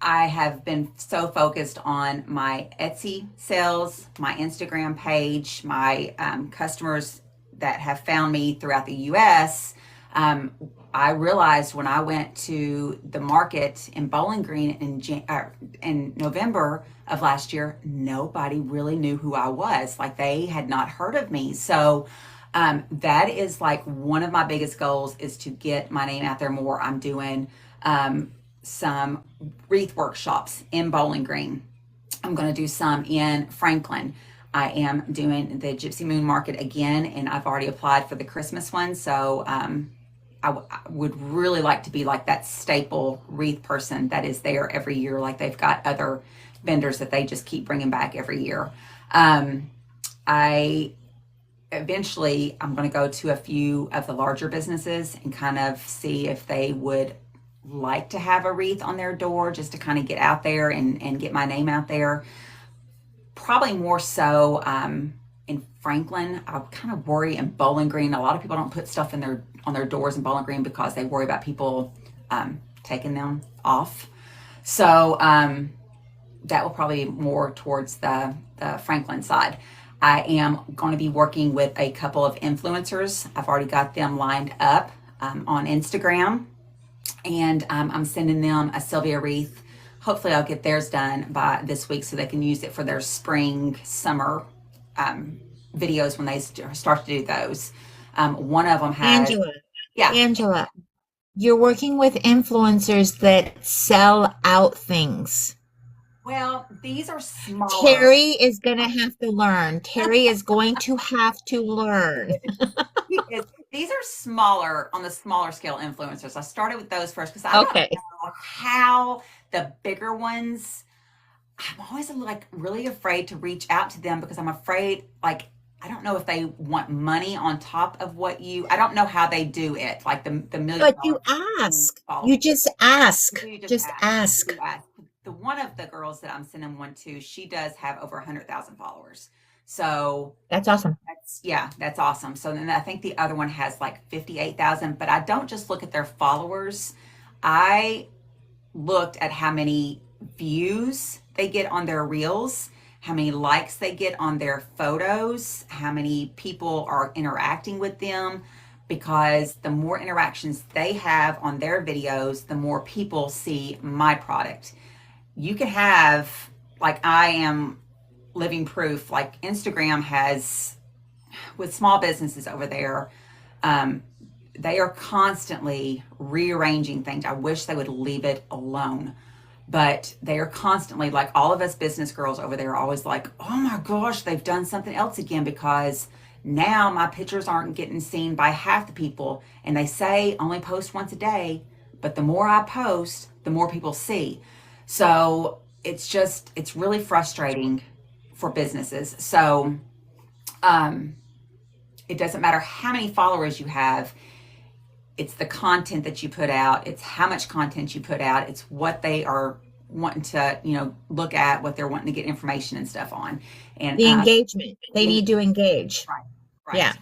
I have been so focused on my Etsy sales, my Instagram page, my customers that have found me throughout the US. Um, I realized when I went to the market in Bowling Green in November of last year, nobody really knew who I was. Like they had not heard of me. So that is like one of my biggest goals is to get my name out there more. I'm doing some wreath workshops in Bowling Green. I'm going to do some in Franklin. I am doing the Gypsy Moon Market again, and I've already applied for the Christmas one. So I would really like to be like that staple wreath person that is there every year. Like they've got other vendors that they just keep bringing back every year. I eventually I'm going to go to a few of the larger businesses and kind of see if they would like to have a wreath on their door just to kind of get out there and get my name out there. Probably more so in Franklin. I kind of worry in Bowling Green. A lot of people don't put stuff in their on their doors in Bowling Green because they worry about people taking them off. So that will probably be more towards the Franklin side. I am going to be working with a couple of influencers. I've already got them lined up on Instagram, and I'm sending them a Sylvia wreath. Hopefully, I'll get theirs done by this week so they can use it for their spring, summer videos when they start to do those. One of them has, Angela, yeah, Angela, you're working with influencers that sell out things. well, these are smaller. Terry is going to have to learn. Terry is going to have to learn. These are smaller on the smaller scale influencers. I started with those first because I don't Okay. know how the bigger ones. I'm always like really afraid to reach out to them because I'm afraid like I don't know if they want money on top of what you, I don't know how they do it, like the million But dollar you ask. followers. You just ask. You just Just ask. ask. You ask. The one of the girls that I'm sending one to, she does have over 100,000 followers. So That's awesome. that's, yeah, that's awesome. So then I think the other one has like 58,000, but I don't just look at their followers. I looked at how many views they get on their reels, how many likes they get on their photos, how many people are interacting with them. Because the more interactions they have on their videos, the more people see my product. You can have, like, I am living proof, like, Instagram has, with small businesses over there, um, they are constantly rearranging things. I wish they would leave it alone. But they are constantly, like, all of us business girls over there are always like, oh my gosh, they've done something else again, because now my pictures aren't getting seen by half the people. And they say only post once a day, but the more I post, the more people see. So it's really frustrating for businesses. So um, it doesn't matter how many followers you have. It's the content that you put out. It's how much content you put out. It's what they are wanting to, look at, what they're wanting to get information and stuff on. And The engagement. They the, need to engage. right, Yeah. right.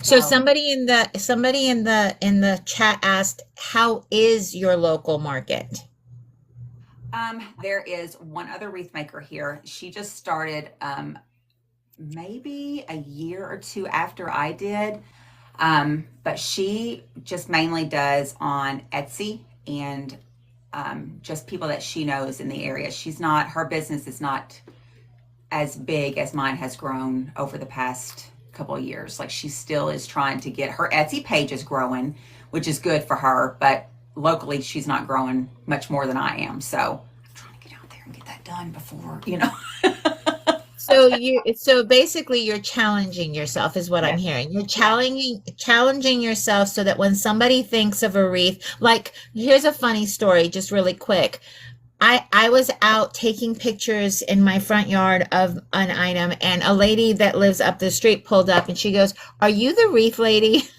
So So somebody in the chat asked, how is your local market? there is one other wreath maker here. She just started maybe a year or two after I did. But she just mainly does on Etsy and just people that she knows in the area. Her business is not as big as mine has grown over the past couple of years. Like, she still is trying to get her Etsy page is growing, which is good for her, but locally she's not growing much more than I am. So I'm trying to get out there and get that done before. So basically you're challenging yourself is what I'm Yes, hearing. You're yes. challenging yourself so that when somebody thinks of a wreath, like, here's a funny story, just really quick. I was out taking pictures in my front yard of an item, and a lady that lives up the street pulled up and she goes, "Are you the wreath lady?"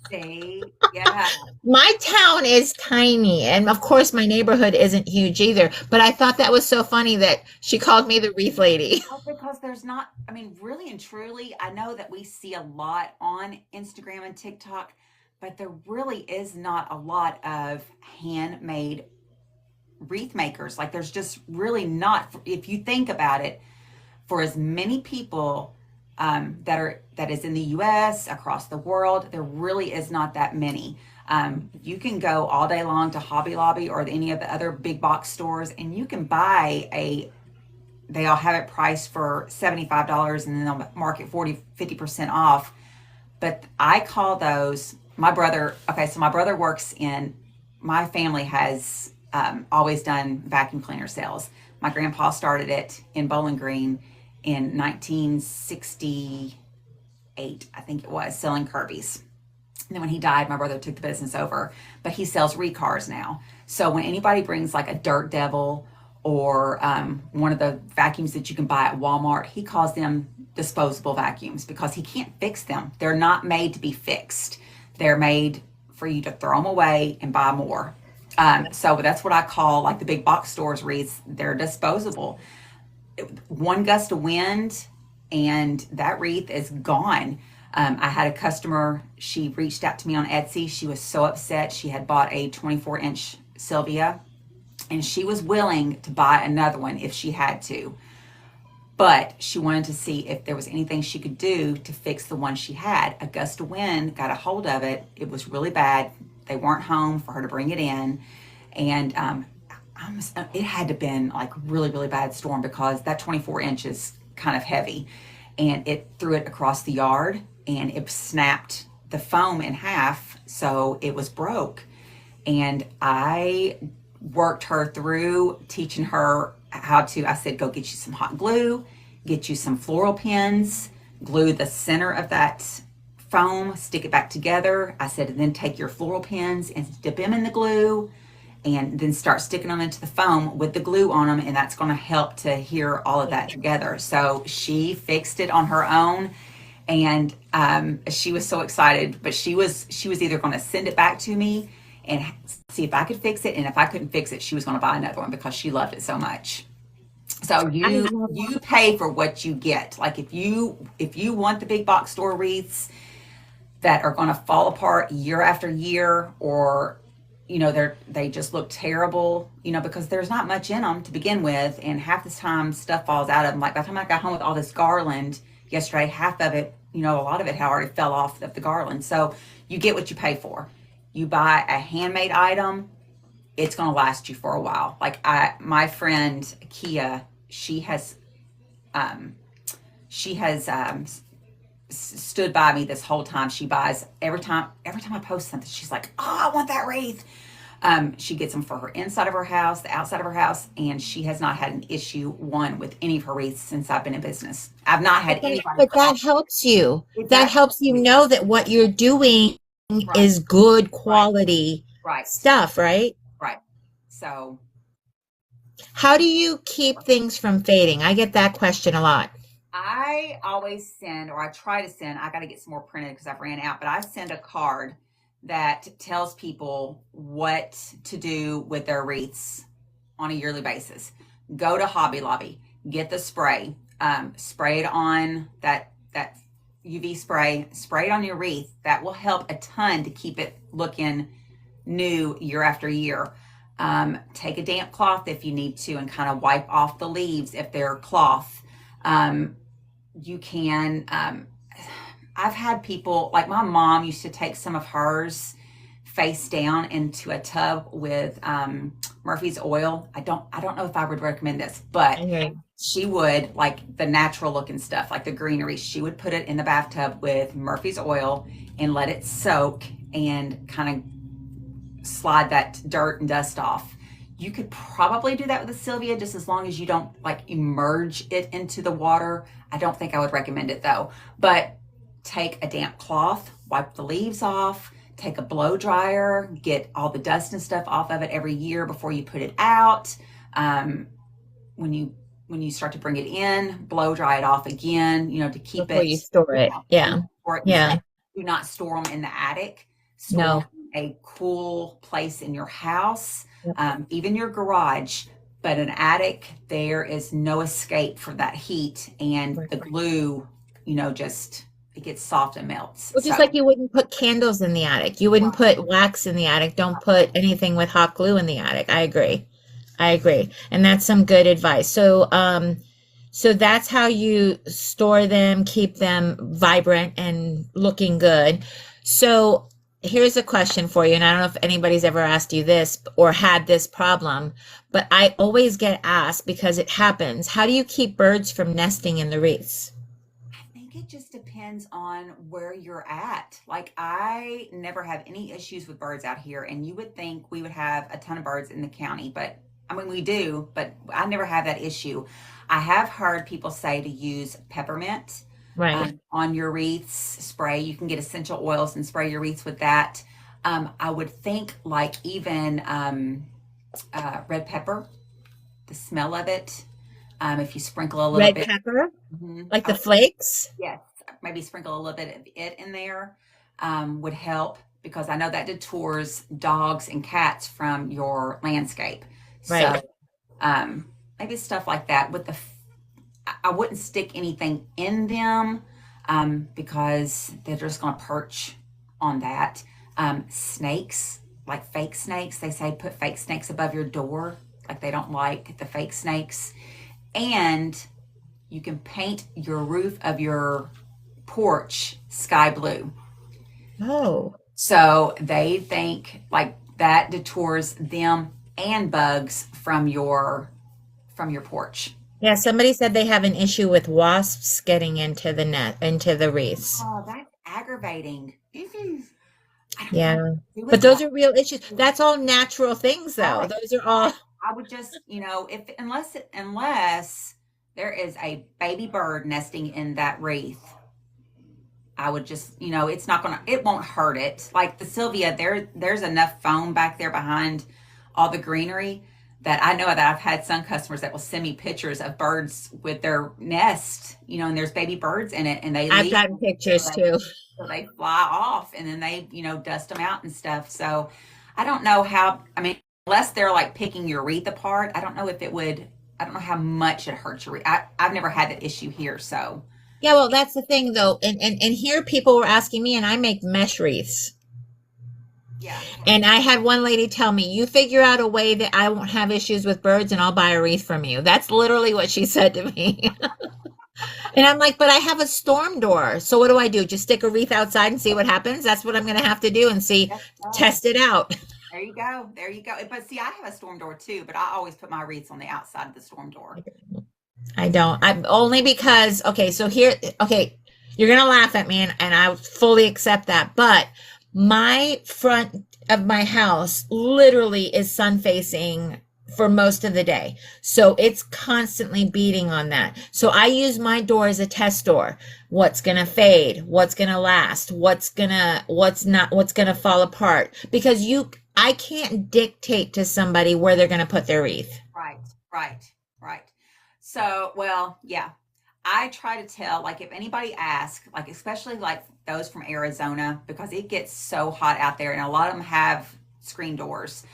See, yeah. My town is tiny, and of course my neighborhood isn't huge either, but I thought that was so funny that she called me the wreath lady. Well, because there's not, I mean, really and truly, I know that we see a lot on Instagram and TikTok, but there really is not a lot of handmade wreath makers. Like, there's just really not, if you think about it, for as many people that is in the US, across the world, there really is not that many. You can go all day long to Hobby Lobby or any of the other big box stores, and you can buy they all have it priced for $75, and then they'll mark it 50% off. But I call those, so my brother works my family has always done vacuum cleaner sales. My grandpa started it in Bowling Green in 1968, I think it was, selling Kirby's. And then when he died, my brother took the business over, but he sells recars now. So when anybody brings like a Dirt Devil or one of the vacuums that you can buy at Walmart, he calls them disposable vacuums because he can't fix them. They're not made to be fixed. They're made for you to throw them away and buy more. So that's what I call, like, the big box stores wreaths. They're disposable. One gust of wind and that wreath is gone. I had a customer, she reached out to me on Etsy. She was so upset. She had bought a 24-inch Sylvia, and she was willing to buy another one if she had to. But she wanted to see if there was anything she could do to fix the one she had. A gust of wind got a hold of it. It was really bad. They weren't home for her to bring it in. And it had to have been like really, really bad storm, because that 24 inches kind of heavy. And it threw it across the yard, and it snapped the foam in half. So it was broke. And I worked her through teaching her I said, go get you some hot glue, get you some floral pins, glue the center of that foam, stick it back together. I said, and then take your floral pins and dip them in the glue and then start sticking them into the foam with the glue on them, and that's going to help to adhere all of that together. So she fixed it on her own, and she was so excited. But she was either going to send it back to me and see if I could fix it, and if I couldn't fix it, she was going to buy another one because she loved it so much. So I you love you pay for what you get. Like if you want the big box store wreaths that are going to fall apart year after year, or they just look terrible, because there's not much in them to begin with, and half the time stuff falls out of them. Like by the time I got home with all this garland yesterday, half of it, a lot of it had already fell off of the garland. So you get what you pay for. You buy a handmade item, it's going to last you for a while. Like my friend Kia, she has stood by me this whole time. She buys every time I post something. She's like, "Oh, I want that wreath." She gets them for her inside of her house, the outside of her house, and she has not had an issue with any of her wreaths since I've been in business. I've not had anybody but call. that helps you. That Exactly. helps you know that what you're doing Right. is good Right. quality Right. stuff, right? Right. So How do you keep things from fading? I get that question a lot. I always send, or I try to send, I got to get some more printed because I've ran out, but I send a card that tells people what to do with their wreaths on a yearly basis. Go to Hobby Lobby, get the spray, spray it on that UV spray it on your wreath. That will help a ton to keep it looking new year after year. Take a damp cloth if you need to and kind of wipe off the leaves if they're cloth. You can I've had people, like my mom used to take some of hers face down into a tub with Murphy's oil. I don't know if I would recommend this, but Okay. she would, like the natural looking stuff, like the greenery, she would put it in the bathtub with Murphy's oil and let it soak and kind of slide that dirt and dust off. You could probably do that with a Sylvia, just as long as you don't like immerse it into the water. I don't think I would recommend it though. But take a damp cloth, wipe the leaves off, take a blow dryer, get all the dust and stuff off of it every year before you put it out. When you start to bring it in, blow dry it off again, to keep Before it. you store it. Yeah. Yeah. Do not store them in the attic. Store No. them in a cool place in your house, Yep. even your garage. But an attic, there is no escape for that heat, and Right. the glue, just it gets soft and melts. Well, So, just like you wouldn't put candles in the attic. You wouldn't right, put wax in the attic. Don't put anything with hot glue in the attic. I agree. I agree. And that's some good advice. So that's how you store them, keep them vibrant and looking good. So here's a question for you, and I don't know if anybody's ever asked you this or had this problem, but I always get asked because it happens. How do you keep birds from nesting in the wreaths? I think it just depends on where you're at. Like, I never have any issues with birds out here, and you would think we would have a ton of birds in the county, but I mean, we do, but I never have that issue. I have heard people say to use peppermint Right. on your wreaths, spray. You can get essential oils and spray your wreaths with that. I would think, like, even red pepper, the smell of it, if you sprinkle a little Red bit. pepper, like I the would, flakes? yes, maybe sprinkle a little bit of it in there, would help, because I know that detours dogs and cats from your landscape. So Right. maybe stuff like that. I wouldn't stick anything in them, because they're just going to perch on that. Snakes, like fake snakes, they say put fake snakes above your door. Like, they don't like the fake snakes. And you can paint your roof of your porch sky blue. Oh. So they think like that detours them and bugs from your porch. Yeah, somebody said they have an issue with wasps getting into the net, into the wreaths. Oh, that's aggravating. I don't know what Yeah. to do But with those that. are real issues. That's all natural things, though. Right, Those are all, right. I would just, if unless there is a baby bird nesting in that wreath, I would just, it won't hurt it. Like the Sylvia, there's enough foam back there behind all the greenery, that I know that I've had some customers that will send me pictures of birds with their nest, and there's baby birds in it, and they I've leave gotten them, so pictures they, too. so they fly off, and then they, dust them out and stuff. So I don't know how, I mean, unless they're like picking your wreath apart, I don't know if it would, I don't know how much it hurts your wreath. I've never had that issue here, so Yeah, well, that's the thing though. And here people were asking me, and I make mesh wreaths. yeah. And I had one lady tell me, you figure out a way that I won't have issues with birds and I'll buy a wreath from you. That's literally what she said to me. And I'm like, but I have a storm door. So what do I do? Just stick a wreath outside and see what happens? That's what I'm going to have to do and see, Yes, test it out. there you go. There you go. But see, I have a storm door too, but I always put my wreaths on the outside of the storm door. I don't. I'm only because, okay, so here, okay, you're going to laugh at me and I fully accept that. But my front of my house literally is sun facing for most of the day. So it's constantly beating on that. So I use my door as a test door. What's going to fade? What's going to last? What's not, what's going to fall apart? Because I can't dictate to somebody where they're going to put their wreath. Right, right, right. So, well, yeah. I try to tell, like, if anybody asks, like, especially like those from Arizona, because it gets so hot out there and a lot of them have screen doors.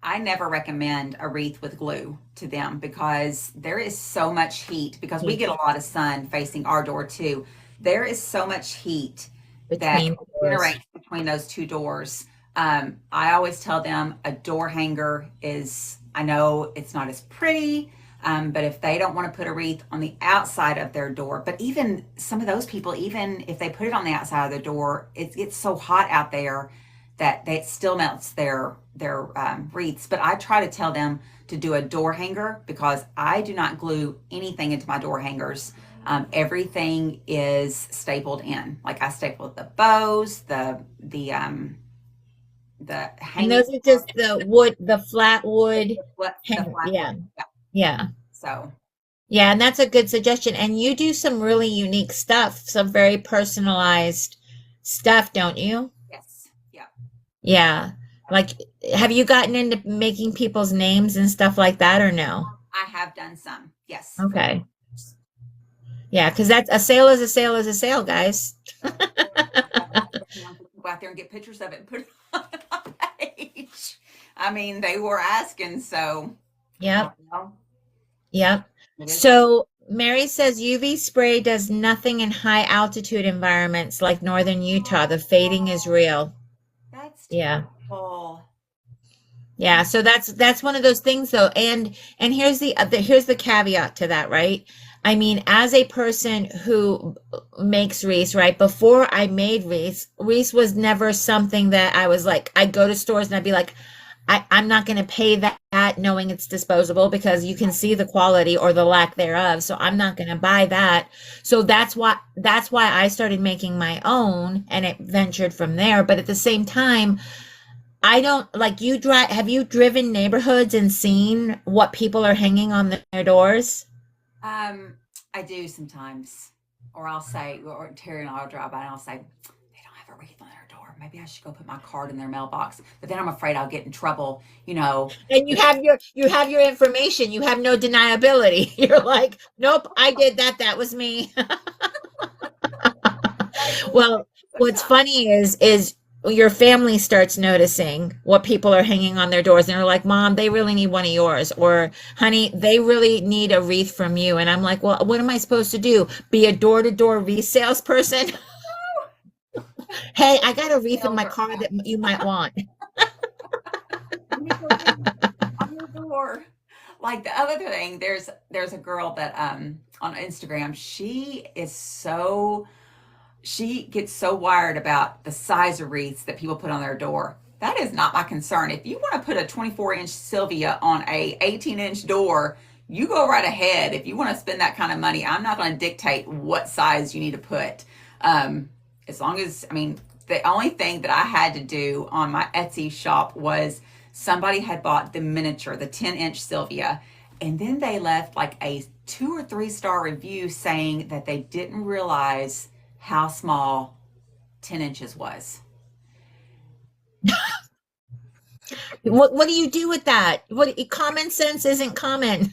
I never recommend a wreath with glue to them because there is so much heat, because we get a lot of sun facing our door too. There is so much heat that Between the doors. generates between those two doors. I always tell them a door hanger is, I know it's not as pretty, but if they don't want to put a wreath on the outside of their door, but even some of those people, even if they put it on the outside of their door, it's so hot out there that it still melts their wreaths. But I try to tell them to do a door hanger because I do not glue anything into my door hangers. Everything is stapled in. Like I stapled the bows, the And hanging, those are just the wood, the flat wood. the flat wood. Yeah. Yeah. Yeah. So Yeah. And that's a good suggestion. And you do some really unique stuff, some very personalized stuff, don't you? yes, yeah. Yeah. Like, have you gotten into making people's names and stuff like that or no? I have done some. Yes, for Okay. Yeah. Because that's a sale is a sale is a sale, guys. go out there and get pictures of it and put it on the page. I mean, they were asking, so Yep. well, Yep. it is what it is. So Mary says UV spray does nothing in high altitude environments like northern Utah. The fading is real. That's Yeah. terrible. Yeah, so that's one of those things though. And here's the caveat to that, right? I mean, as a person who makes wreaths, right? Before I made wreaths was never something that I was like, I'd go to stores and I'd be like, I'm not going to pay that knowing it's disposable because you can see the quality or the lack thereof. So I'm not going to buy that. So that's why I started making my own and it ventured from there. But at the same time, I don't like you drive. Have you driven neighborhoods and seen what people are hanging on their doors? Um, I do sometimes, or I'll say, or Terry and I'll drive by and I'll say, they don't have a wreath on their door. Maybe I should go put my card in their mailbox. But then I'm afraid I'll get in trouble. And you have your information. You have no deniability. You're like, nope, I did that. That was me. Well, what's Sometimes. funny is your family starts noticing what people are hanging on their doors and they're like, Mom, they really need one of yours, or honey, they really need a wreath from you. And I'm like, well, what am I supposed to do? Be a door-to-door wreath salesperson? Hey, I got a wreath in Sales my are car that out. you might want. Let me go get it on your door. Like the other thing, there's a girl that on Instagram, she gets so wired about the size of wreaths that people put on their door. That is not my concern. If you want to put a 24-inch Sylvia on a 18-inch door, you go right ahead. If you want to spend that kind of money, I'm not going to dictate what size you need to put. Um, as long as, I mean, the only thing that I had to do on my Etsy shop was somebody had bought the miniature, the 10-inch Sylvia, and then they left like a 2 or 3 star review saying that they didn't realize how small 10 inches was. What do you do with that? What common sense isn't common.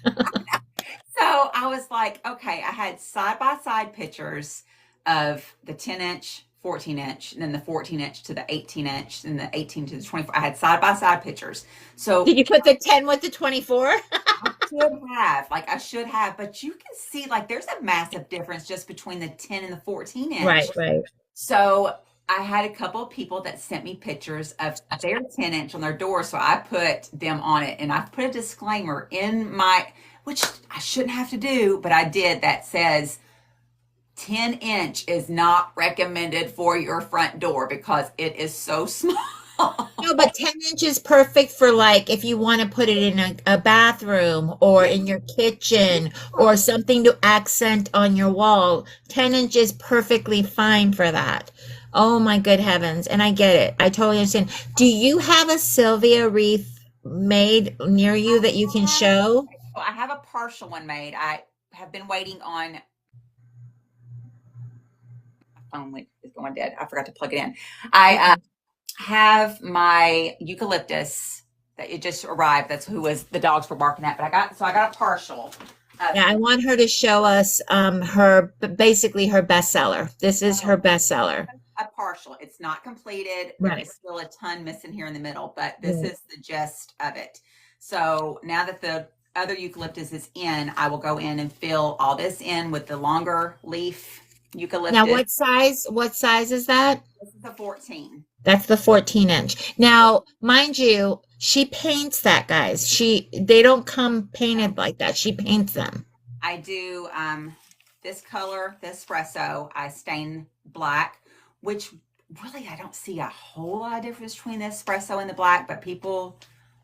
So I was like, okay, I had side by side pictures of the 10-inch, 14-inch, and then the 14-inch to the 18-inch, and the 18 to the 24. I had side by side pictures. So Did you put the 10 with the 24? I should have, like, I should have, but you can see, like, there's a massive difference just between the 10 and the 14-inch. Right, right. So I had a couple of people that sent me pictures of their 10-inch on their door. So I put them on it and I put a disclaimer in my, which I shouldn't have to do, but I did, that says 10-inch is not recommended for your front door because it is so small. No, but 10 inches perfect for like if you want to put it in a bathroom or in your kitchen or something to accent on your wall. 10 inches perfectly fine for that. Oh my good heavens. And I get it. I totally understand. Do you have a Sylvia wreath made near you that you can show? I have a partial one made. I have been waiting on, my phone is going dead. I forgot to plug it in. I have my eucalyptus that it just arrived. That's who was the dogs were barking at. But I got a partial. Yeah, I want her to show us her basically her bestseller. This is her bestseller. A partial. It's not completed. There Right. is still a ton missing here in the middle, but this Right. is the gist of it. So now that the other eucalyptus is in, I will go in and fill all this in with the longer leaf Now, eucalyptus. what size is that? This is a 14. That's the 14 inch. Now, mind you, she paints that, guys. They don't come painted like that. She paints them. I do this color, the espresso, I stain black, which really I don't see a whole lot of difference between the espresso and the black, but people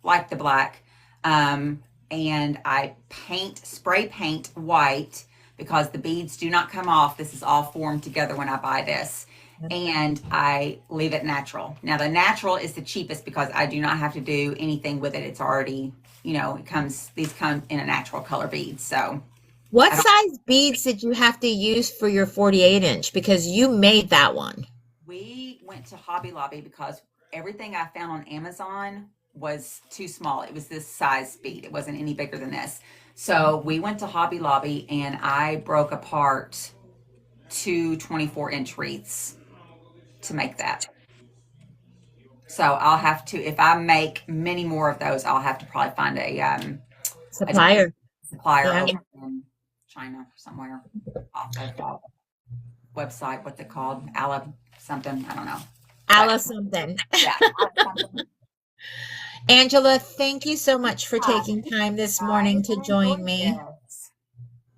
like the black. And I spray paint white because the beads do not come off. This is all formed together when I buy this. And I leave it natural. Now the natural is the cheapest because I do not have to do anything with it. It's already, these come in a natural color bead. So What I don't, size beads did you have to use for your 48 inch? Because you made that one. we went to Hobby Lobby because everything I found on Amazon was too small. It was this size bead. It wasn't any bigger than this. So we went to Hobby Lobby and I broke apart two 24-inch wreaths to make that. So I'll have to, if I make many more of those, I'll have to probably find a different Supplier. supplier Yeah. over in China somewhere off of that website. What's it called? Ala something. I don't know. Alice something. Yeah. Angela, thank you so much for taking time this morning to join me.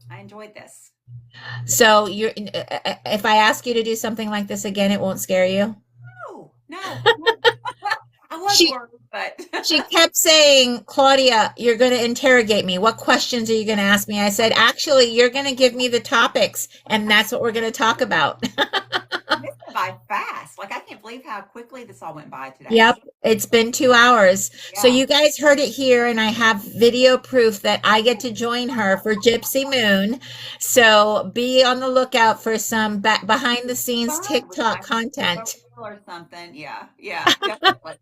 I enjoyed this. So if I ask you to do something like this again, it won't scare you? No. I was She worried, but she kept saying, Claudia, you're going to interrogate me. What questions are you going to ask me? I said, actually, you're going to give me the topics, and that's what we're going to talk about. this went by fast. Like I can't believe how quickly this all went by today. Yep, it's been 2 hours. So Yeah. you guys heard it here, and I have video proof that I get to join her for Gypsy Moon. So be on the lookout for some behind the scenes TikTok content. Or something. Yeah. Definitely.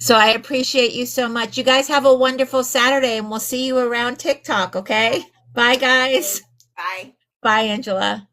So I appreciate you so much. You guys have a wonderful Saturday, and we'll see you around TikTok, okay? Bye, guys. Bye. Bye, Angela.